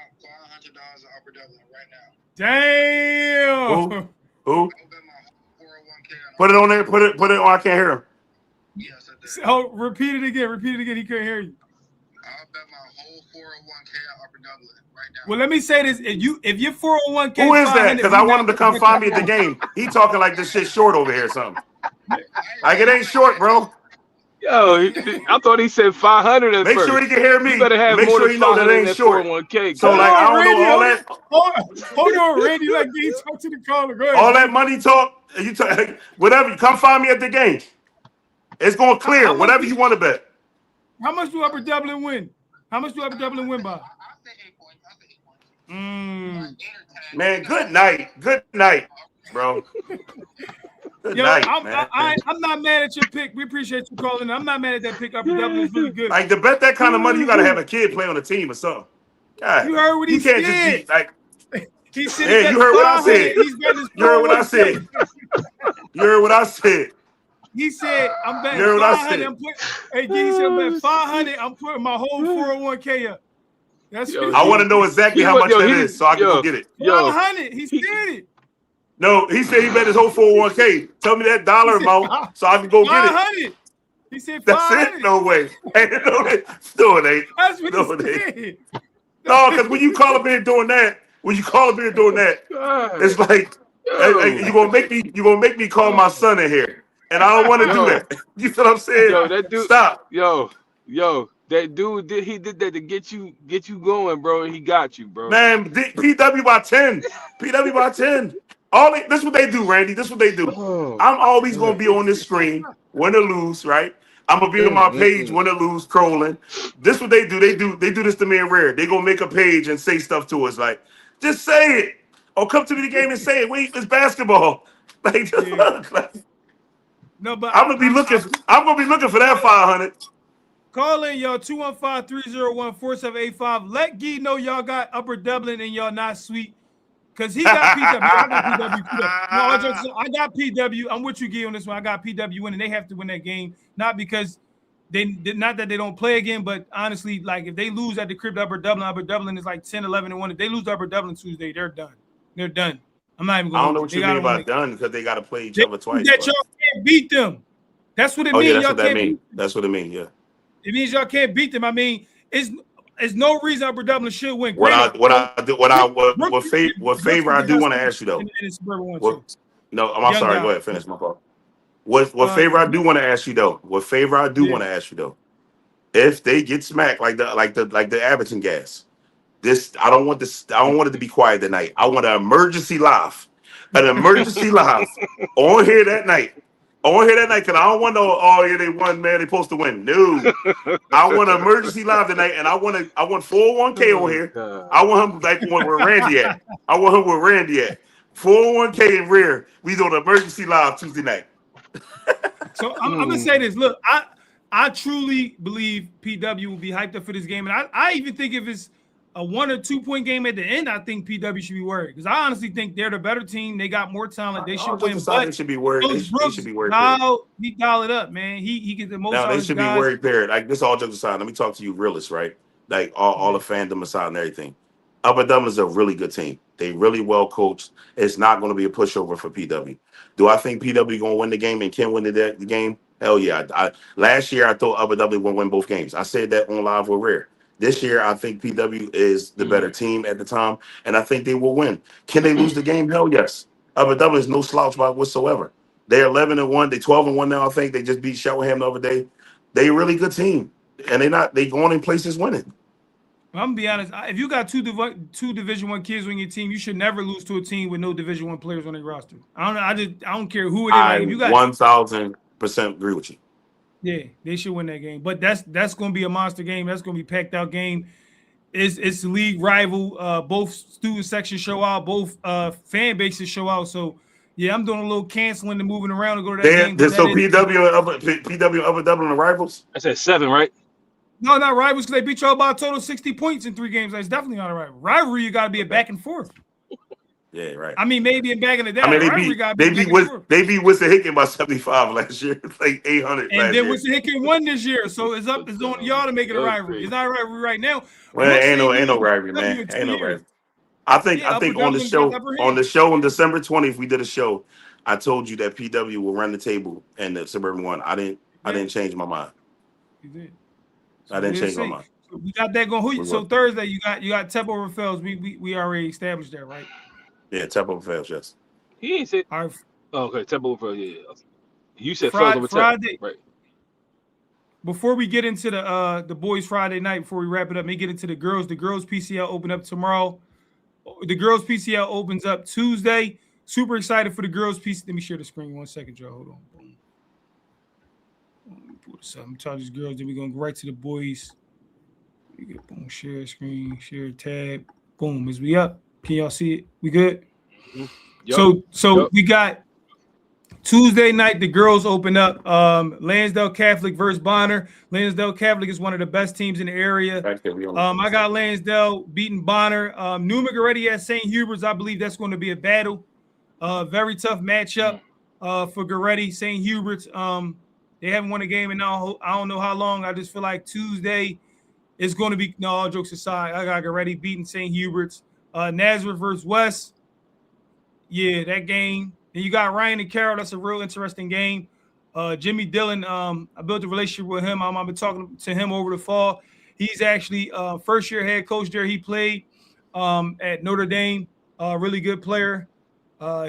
$500 at Upper Dublin right now. Damn. Who? Put it on there. Put it on. I can't hear him. Yes, I did. Oh, repeat it again. He couldn't hear you. I'll bet my whole Upper Dublin right now. Well, let me say this: if you're 401k, who is that? Because I want him to come find me at the game. He talking like this shit short over here or something. Like it ain't short, bro. Yo, I thought he said 500 at Make first. sure he can hear me. You better have Make more sure than he know that 500 ain't short. 401k. So like I don't Randy, know all that. Hold on, Randy. Like he talk to the caller. Go ahead. All that money talk. You talk, whatever. Come find me at the game. It's going to clear. Whatever you want to bet. How much do Upper Dublin win? How much do Upper Dublin win by? I say 8 points. I say 8 points. Man, good night. Good night, bro. Good night, man. I'm not mad at your pick. We appreciate you calling. I'm not mad at that pick. Upper Dublin is really good. Like to bet that kind of money, you got to have a kid play on the team or something. God, You heard what he can't said. just be like. He said, Yeah, you heard what I said. You heard what I said. You heard what I said. He said, I'm betting You heard what I 500. said. I'm putting, he said, I'm betting 500. I'm putting my whole 401k up. That's Yo, I want to know exactly how much that is so I can go get it. 500. He said it. No, he said he bet his whole 401k. Tell me that dollar amount so I can go get it. 500. He said 500. That's it? No way. No, it ain't. That's what No, he it ain't. said. No, because when you call up here doing that, it's like hey, you gonna make me call my son in here. And I don't want to do that. You know what I'm saying? Yo, that dude. Stop. Yo, that dude did that to get you going, bro. And he got you, bro. Man, PW by 10. PW by 10. This is what they do, Randy. This is what they do. I'm always gonna be on this screen, win or lose, right? I'm gonna be on my page, win or lose, trolling. This is what they do. They do this to me and Rare. They gonna make a page and say stuff to us like, just say it. Or come to me the game and say it. Wait, it's basketball. Like, No, but I'm gonna be looking for that 500. Call in y'all 215-301-4785. Let Gee know y'all got Upper Dublin and y'all not sweet. Cause he got PW. I got PW. No, I got PW. I'm with you, Gee, on this one. I got PW winning. They have to win that game. Not because not that they don't play again, but honestly, like if they lose at the crib to Upper Dublin is like 10-11-1. If they lose to Upper Dublin Tuesday, they're done. They're done. I'm not even going. I don't know what you mean by done because they got to play each other twice. That y'all can't beat them. That's what it means. Yeah, that's what that means. That's what it means. Yeah. It means y'all can't beat them. I mean, it's no reason Upper Dublin should win. What favor I do want to ask you though. No, I'm sorry. Go ahead. Finish my fault. What favor I do want to ask you though. If they get smacked like the Abington gas, I don't want it to be quiet tonight. I want an emergency live on here that night. Because I don't want no. Oh yeah, they won, man. They supposed to win. No, I want an emergency live tonight, and I want 401k on here. I want him like where Randy at. 401k in rear. We doing an emergency live Tuesday night. So I'm gonna say this. Look, I truly believe PW will be hyped up for this game, and I even think if it's a 1 or 2 point game at the end, I think PW should be worried because I honestly think they're the better team. They got more talent. They should win. They should be worried. They should be worried. He dial it up, man. He gets the most. No, they should be worried. Period. Like this, all jokes aside. Let me talk to you, realists, right? Like all the fandom aside and everything. Upper Dublin is a really good team. They really well coached. It's not going to be a pushover for PW. Do I think PW going to win the game and can win the game? Hell yeah. Last year I thought Upper Dublin would win both games. I said that on Live with Rare. This year, I think PW is the better team at the time, and I think they will win. Can they lose the game? Hell yes. Upper Dublin is no slouch by whatsoever. They're 11-1. They're 12-1 now. I think they just beat Cheltenham the other day. They a really good team, and they going in places winning. I'm gonna be honest. If you got two Division I kids on your team, you should never lose to a team with no Division I players on their roster. I don't care who it is. I if you got 1,000% agree with you. Yeah, they should win that game. But that's going to be a monster game. That's going to be a packed out game. It's the league rival. Both student sections show out. Both fan bases show out. So, yeah, I'm doing a little canceling and moving around to go to that game. So PW and Upper Dublin are rivals? I said 7, right? No, not rivals because they beat y'all by a total of 60 points in 3 games. That's definitely not a rival. Rivalry, you got to be a back and forth. Yeah, right. I mean, maybe in back in the day. I mean, they beat Winston Hicken by 75 last year. It's like 800. And then Winston Hicken won this year, so it's on y'all to make it a rivalry. It's not a rivalry right now. Well, ain't no rivalry, man. Ain't no rivalry. I think on the show on December 20th, we did a show. I told you that PW will run the table in the Suburban 1. I didn't change my mind. You did. I didn't change my mind. We got that going. So working. Thursday, you got Tep over Fells. We already established that, right? Yeah, Tep over Fells, yes. He ain't said. All right. Oh, okay, Temple over. Yeah. You said Fells over Friday. Right. Before we get into the boys Friday night, before we wrap it up, let me get into the girls. The girls PCL open up tomorrow. The girls PCL opens up Tuesday. Super excited for the girls PCL. Let me share the screen 1 second, Joe. Hold on. Boom. Let me pull this up. I'm telling these girls. Then we're gonna go right to the boys. We get boom. Share screen. Share tab. Boom. Is we up? Can y'all see it? We good? Yep. So we got Tuesday night. The girls open up. Lansdale Catholic versus Bonner. Lansdale Catholic is one of the best teams in the area. I got Lansdale beating Bonner. Newmark already at St. Hubert's. I believe that's going to be a battle. Very tough matchup for Goretti. St. Hubert's. They haven't won a game in now. I don't know how long. I just feel like Tuesday is going to be. No, all jokes aside, I got Goretti beating St. Hubert's. Nazareth versus West. Yeah, that game. And you got Ryan and Carroll. That's a real interesting game. Jimmy Dillon, I built a relationship with him. I've been talking to him over the fall. He's actually first-year head coach there. He played at Notre Dame. Really good player.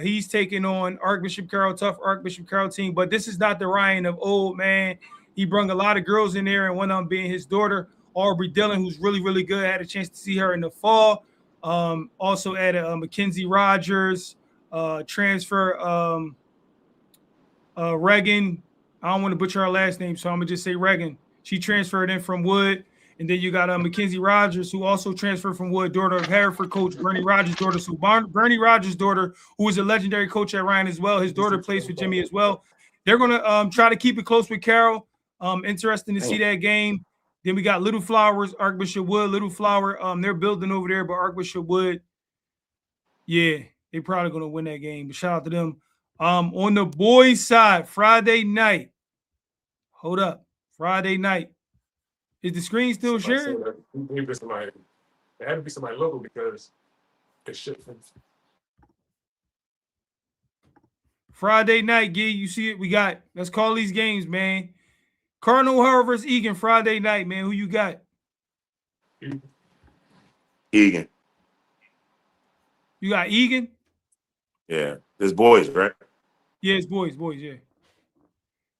He's taking on Archbishop Carroll, tough Archbishop Carroll team. But this is not the Ryan of old, man. He brought a lot of girls in there, and one of them being his daughter, Aubrey Dillon, who's really, really good. I had a chance to see her in the fall. Also added Mackenzie Rogers, transfer Reagan. I don't want to butcher her last name, so I'm gonna just say Reagan. She transferred in from Wood, and then you got Mackenzie Rogers, who also transferred from Wood, daughter of Hereford coach Bernie Rogers' daughter. So Bernie Rogers' daughter, who was a legendary coach at Ryan as well, his daughter plays for Jimmy as well. They're gonna try to keep it close with Carroll. Interesting to see that game. Then we got Little Flowers, Archbishop Wood. Little Flower, they're building over there, but Archbishop Wood, yeah, they're probably gonna win that game. But shout out to them. On the boys' side, Friday night. Hold up, Friday night. Is the screen still sharing? It had to be somebody local because it shipped from. Friday night, Gee, you see it? We got. Let's call these games, man. Cardinal O'Hara versus Egan Friday night, man. Who you got? Egan. You got Egan? Yeah, there's boys, right? Yeah, it's boys, yeah.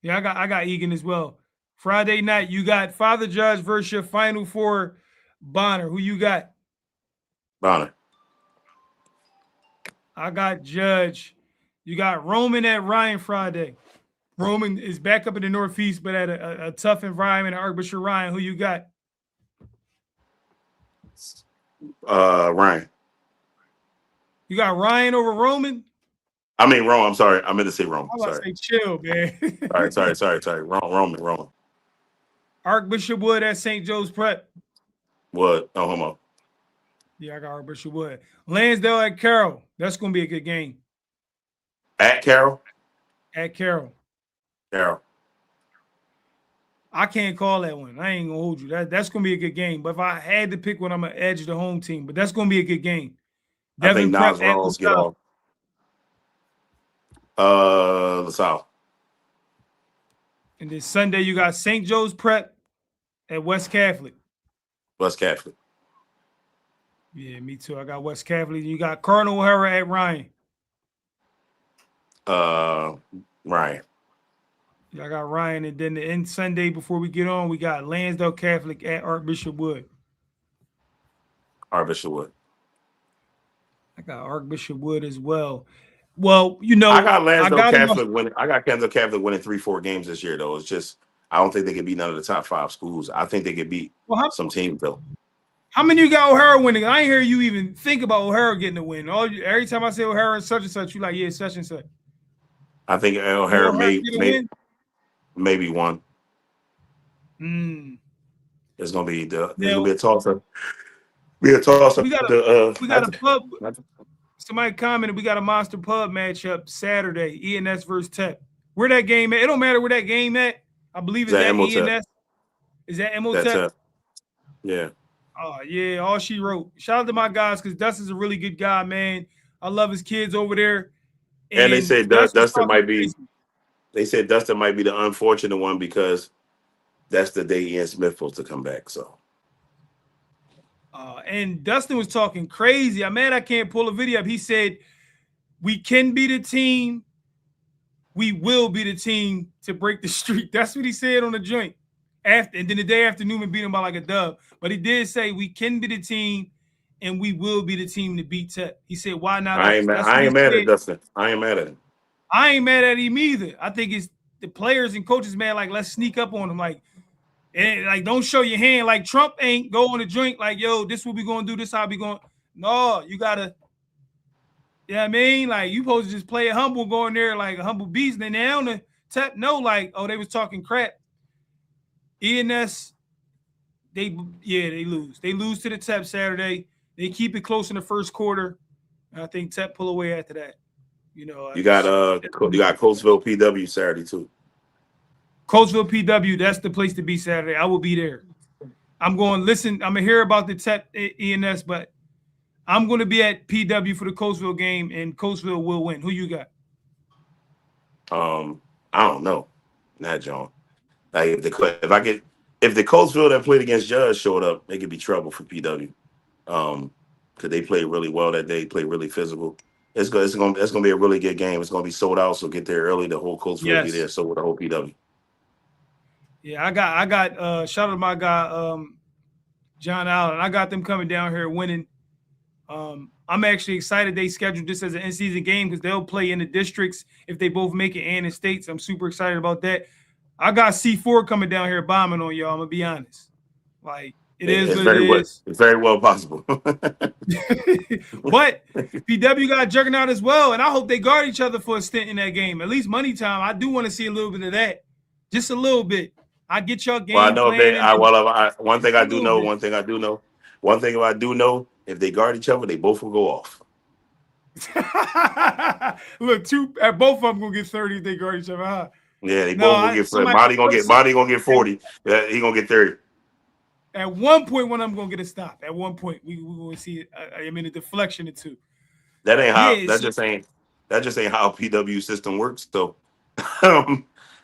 Yeah, I got Egan as well. Friday night, you got Father Judge versus your Final Four Bonner. Who you got? Bonner. I got Judge. You got Roman at Ryan Friday. Roman is back up in the Northeast, but at a tough environment at Archbishop Ryan. Who you got? Ryan. You got Ryan over Roman? I mean, Rome. I'm sorry. I meant to say Rome. I was say chill, man. Sorry. Roman. Archbishop Wood at St. Joe's Prep. What? No homo. Yeah, I got Archbishop Wood. Lansdale at Carroll. That's going to be a good game. At Carroll? At Carroll. Carroll. I can't call that one. I ain't going to hold you. That's going to be a good game. But if I had to pick one, I'm going to edge the home team. But that's going to be a good game. I think Nas Rolls get off. LaSalle. And then Sunday, you got St. Joe's Prep at West Catholic. West Catholic. Yeah, me too. I got West Catholic. You got Cardinal O'Hara at Ryan. Ryan. Yeah, I got Ryan. And then the end Sunday before we get on, we got Lansdale Catholic at Archbishop Wood. Archbishop Wood. I got Archbishop Wood as well. Well, you know, I got Lansdale Catholic winning. I got Lansdale Catholic winning 3-4 games this year, though. It's just I don't think they could beat none of the top 5 schools. I think they could beat some teams, though. How many you got O'Hara winning? I ain't hear you even think about O'Hara getting a win. Every time I say O'Hara and such, you like, yeah, such and such. I think O'Hara maybe one. There's gonna be a toss-up. We got a pub. Somebody commented we got a monster pub matchup Saturday. ENS versus Tech. Where that game at? It don't matter where that game at. I believe it's at ENS. Is that Emotep? Yeah. Oh yeah, all she wrote. Shout out to my guys because Dustin's a really good guy, man. I love his kids over there. And they said Dustin might be. They said Dustin might be the unfortunate one because that's the day Ian Smith supposed to come back. So And Dustin was talking crazy. I'm mad I can't pull a video up. He said, we can be the team. We will be the team to break the streak. That's what he said on the joint. And then the day after, Newman beat him by like a dub. But he did say, we can be the team, and we will be the team to beat Tech. He said, why not? I ain't mad at Dustin. I ain't mad at him. I ain't mad at him either. I think it's the players and coaches, man, like, let's sneak up on him. Like, don't show your hand. Like, Trump ain't go on the joint like, yo, this what we going to do. This how we going. No, you got to, you know what I mean? Like, you supposed to just play it humble, go in there like a humble beast. And then now the Tech know, like, oh, they was talking crap. ENS, they lose. They lose to the Tech Saturday. They keep it close in the first quarter. And I think Tech pull away after that. You know, you got Coatesville PW Saturday too. Coatesville PW, that's the place to be Saturday. I will be there. I'm going, listen, I'm going to hear about the Tech ENS, but I'm going to be at PW for the Coatesville game, and Coatesville will win. Who you got? I don't know. Not John. Like if the Coatesville that played against Judge showed up, it could be trouble for PW. Because they played really well that day, played really physical. It's gonna be a really good game. It's gonna be sold out, so get there early. The whole Coatesville will be there, so with the whole PW. Yeah, I got shout out to my guy John Allen. I got them coming down here winning. I'm actually excited they scheduled this as an in-season game because they'll play in the districts if they both make it and in states. I'm super excited about that. I got C4 coming down here bombing on y'all. I'm gonna be honest. Like, it's very well possible. But PW got Juggernaut as well, and I hope they guard each other for a stint in that game. At least money time. I do want to see a little bit of that, just a little bit. I get y'all game. Well, I know one thing I do know. If they guard each other, they both will go off. Look, both of them gonna get 30 if they guard each other. Huh? Yeah, they both gonna get 30. Marty gonna get 40. He gonna get 30. At one point, one of them gonna get a stop. At one point, we will see. I mean, a deflection or two. That ain't how. That just ain't how PW system works. So,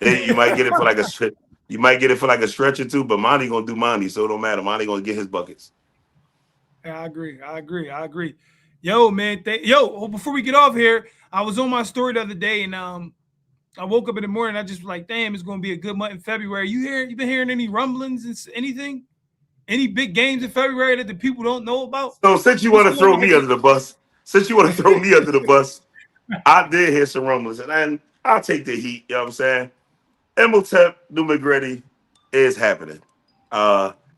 you might get it for like a stretch. You might get it for like a stretch or two, but Monty gonna do Monty, so it don't matter. Monty gonna get his buckets. Yeah, I agree. Yo, man. Before we get off here, I was on my story the other day, and I woke up in the morning. I just was like, damn, it's gonna be a good month in February. You been hearing any rumblings and anything? Any big games in February that the people don't know about? So since you want to throw me under the bus, I did hear some rumblings, and I'll take the heat. You know what I'm saying? Imhotep, New McGrady is happening.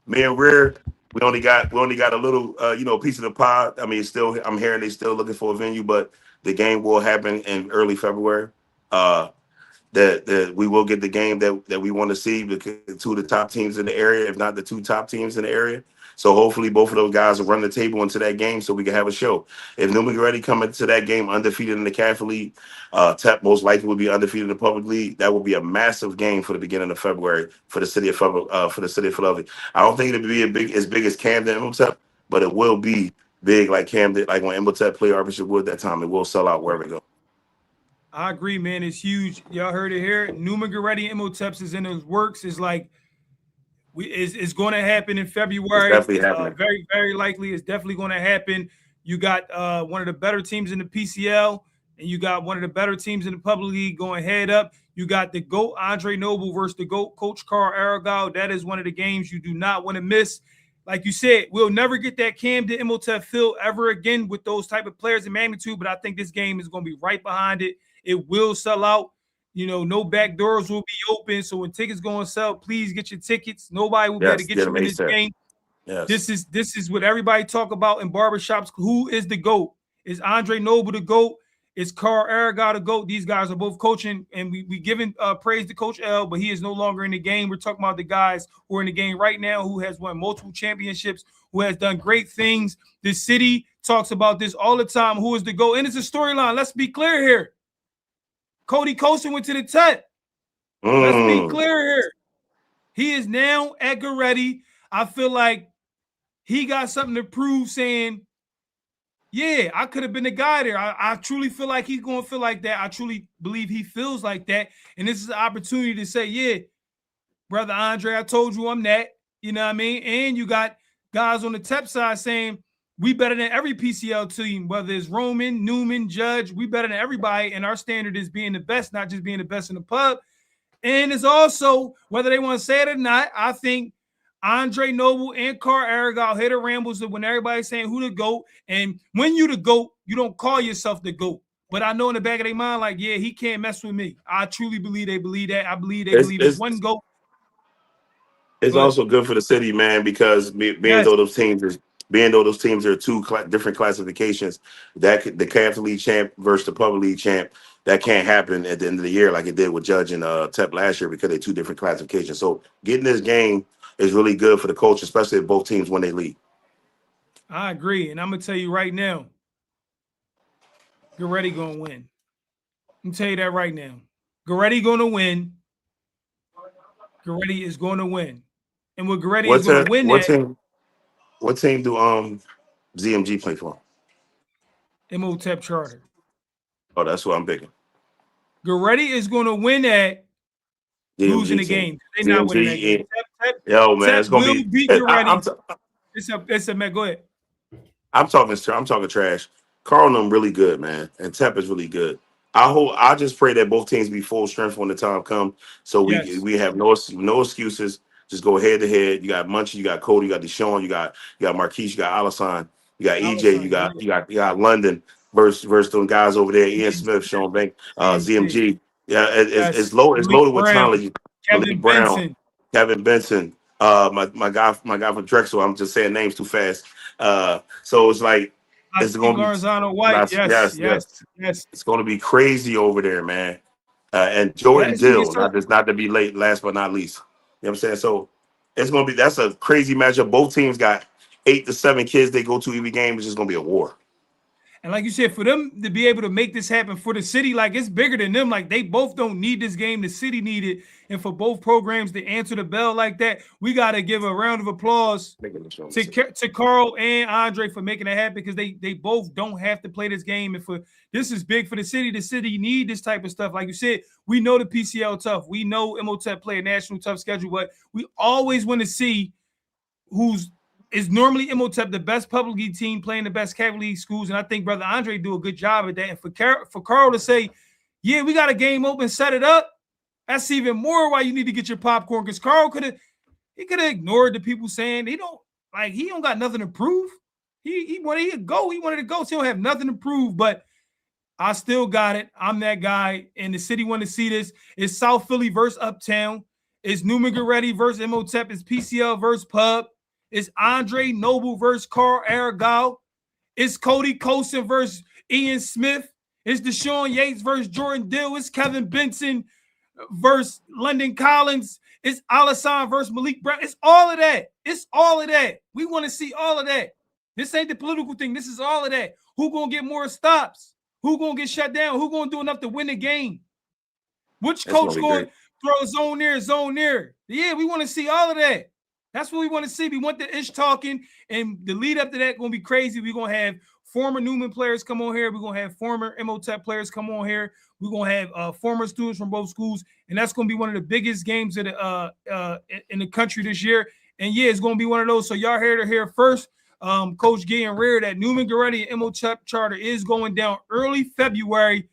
Me and Rear, we only got a little piece of the pie. I mean, I'm hearing they still looking for a venue, but the game will happen in early February. That we will get the game that we want to see, because two of the top teams in the area, if not the two top teams in the area. So hopefully both of those guys will run the table into that game so we can have a show. If New McGrady come into that game undefeated in the Catholic League, Tep most likely will be undefeated in the Public League. That will be a massive game for the beginning of February for the city of Philadelphia. I don't think it'll be as big as Camden Imhotep, but it will be big like Camden, like when Imhotep played Archbishop Wood that time. It will sell out wherever it goes. I agree, man. It's huge. Y'all heard it here. New McGrady Imhotep is in his works. It's like it's going to happen in February. It's definitely happening. Very, very likely. It's definitely going to happen. You got one of the better teams in the PCL, and you got one of the better teams in the Public League going head up. You got the GOAT Andre Noble versus the GOAT Coach Carl Aragao. That is one of the games you do not want to miss. Like you said, we'll never get that Camden Imhotep feel ever again with those type of players in magnitude, but I think this game is going to be right behind it. It will sell out. You know, no back doors will be open. So when tickets go on sale, please get your tickets. Nobody will be able to get you in this game. Yes. This is what everybody talk about in barbershops. Who is the GOAT? Is Andre Noble the GOAT? Is Carl Aragao the GOAT? These guys are both coaching, and we giving praise to Coach L, but he is no longer in the game. We're talking about the guys who are in the game right now, who has won multiple championships, who has done great things. The city talks about this all the time. Who is the GOAT? And it's a storyline. Let's be clear here. Cody Colson went to the Tech. Let's be clear here. He is now at Goretti. I feel like he got something to prove, saying, yeah, I could have been the guy there. I truly feel like he's going to feel like that. I truly believe he feels like that. And this is an opportunity to say, yeah, Brother Andre, I told you I'm that. You know what I mean? And you got guys on the TEP side saying we better than every PCL team, whether it's Roman, Newman, Judge, we better than everybody. And our standard is being the best, not just being the best in the pub. And it's also, whether they want to say it or not, I think Andre Noble and Carl Aragal hit the rambles when everybody's saying who the GOAT. And when you the GOAT, you don't call yourself the GOAT. But I know in the back of their mind, like, yeah, he can't mess with me. I truly believe they believe that. I believe they believe it's one GOAT. It's also good for the city, man, because being though those teams are two different classifications, that the Catholic League champ versus the Public League champ, that can't happen at the end of the year like it did with Judge and TEP last year because they're two different classifications. So getting this game is really good for the coach, especially if both teams win their league. I agree, and I'm gonna tell you right now, Goretti gonna win. I'm tell you that right now. Goretti gonna win. Goretti is gonna win. And what Goretti is going to win what team do ZMG play for? MOTEP Charter. Oh, that's what I'm picking. Goretti is going to win that losing the game. They're not winning that game. Yo, man, it's going to be beat Goretti. It's a man. Go ahead. I'm talking trash. Carl and them really good, man, and TEP is really good. I just pray that both teams be full strength when the time comes, so we have no excuses. Just go head to head. You got Munchie, you got Cody, you got Deshaun, you got Marquise, you got Alisson, you got EJ, you got London versus them guys over there, Ian Smith, Sean Bank, ZMG. Yeah, it's loaded with talent. Kevin Benson, my guy from Drexel. I'm just saying names too fast. So it's like it's going to be White. Yes. It's going to be crazy over there, man. And Jordan Dill, not to be last but not least. You know what I'm saying? So it's going to be, that's a crazy matchup. Both teams got 8 to 7 kids they go to every game. It's just going to be a war. And like you said, for them to be able to make this happen for the city, like it's bigger than them. Like they both don't need this game. The city need it. And for both programs to answer the bell like that, we got to give a round of applause to Carl and Andre for making it happen because they both don't have to play this game. And this is big for the city. The city need this type of stuff. Like you said, we know the PCL tough. We know MOTEP play a national tough schedule, but we always want to see is normally MOTEP the best public league team playing the best Catholic League schools, and I think Brother Andre do a good job at that. And for Carl to say, yeah, we got a game open, set it up, that's even more why you need to get your popcorn, because Carl could have ignored the people saying he don't got nothing to prove. He wanted to go. He wanted to go. So he don't have nothing to prove, but I still got it. I'm that guy, and the city want to see this. It's South Philly versus Uptown. It's Newman Goretti versus MOTEP. It's PCL versus Pub. It's Andre Noble versus Carl Aragal. It's Cody Colson versus Ian Smith. It's Deshaun Yates versus Jordan Dill. It's Kevin Benson versus London Collins. It's Alisson versus Malik Brown. It's all of that. It's all of that. We want to see all of that. This ain't the political thing. This is all of that. Who gonna get more stops? Who gonna get shut down? Who gonna do enough to win the game? Which coach going to throw zone near? Yeah, we want to see all of that. That's what we want to see. We want the ish talking, and the lead up to that going to be crazy. We're going to have former Newman players come on here. We're going to have former MOTEP players come on here. We're going to have former students from both schools, and that's going to be one of the biggest games in the country this year. And, yeah, it's going to be one of those. So y'all heard it here first. Coach Gay and Rear, that Newman Goretti and MOTEP charter is going down early February.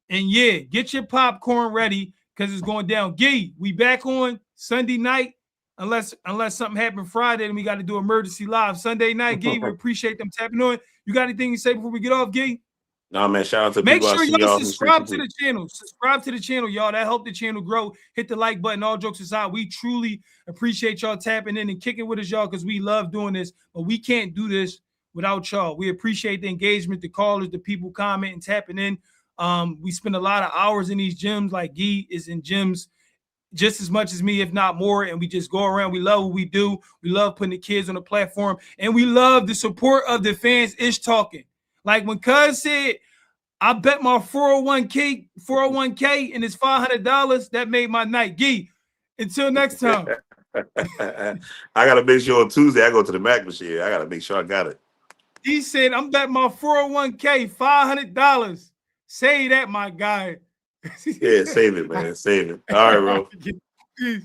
And, yeah, get your popcorn ready because it's going down. Gay, we back on Sunday night. Unless something happened Friday and we got to do emergency live Sunday night, Gee. We appreciate them tapping on. You got anything to say before we get off, Gee? No, man. Shout out to Make sure y'all subscribe to the channel. Subscribe to the channel, y'all. That helped the channel grow. Hit the like button. All jokes aside, we truly appreciate y'all tapping in and kicking with us, y'all, because we love doing this. But we can't do this without y'all. We appreciate the engagement, the callers, the people commenting, tapping in. We spend a lot of hours in these gyms. Like Gee is in gyms just as much as me, if not more, and we just go around. We love what we do. We love putting the kids on the platform, and we love the support of the fans ish talking. Like when Cuz said, I bet my 401k and it's $500, that made my night. Gee, until next time. I got to make sure on Tuesday I go to the Mac machine. I got to make sure I got it. He said, I'm betting my 401k $500. Say that, my guy. Yeah, save it, man. Save it. All right, bro.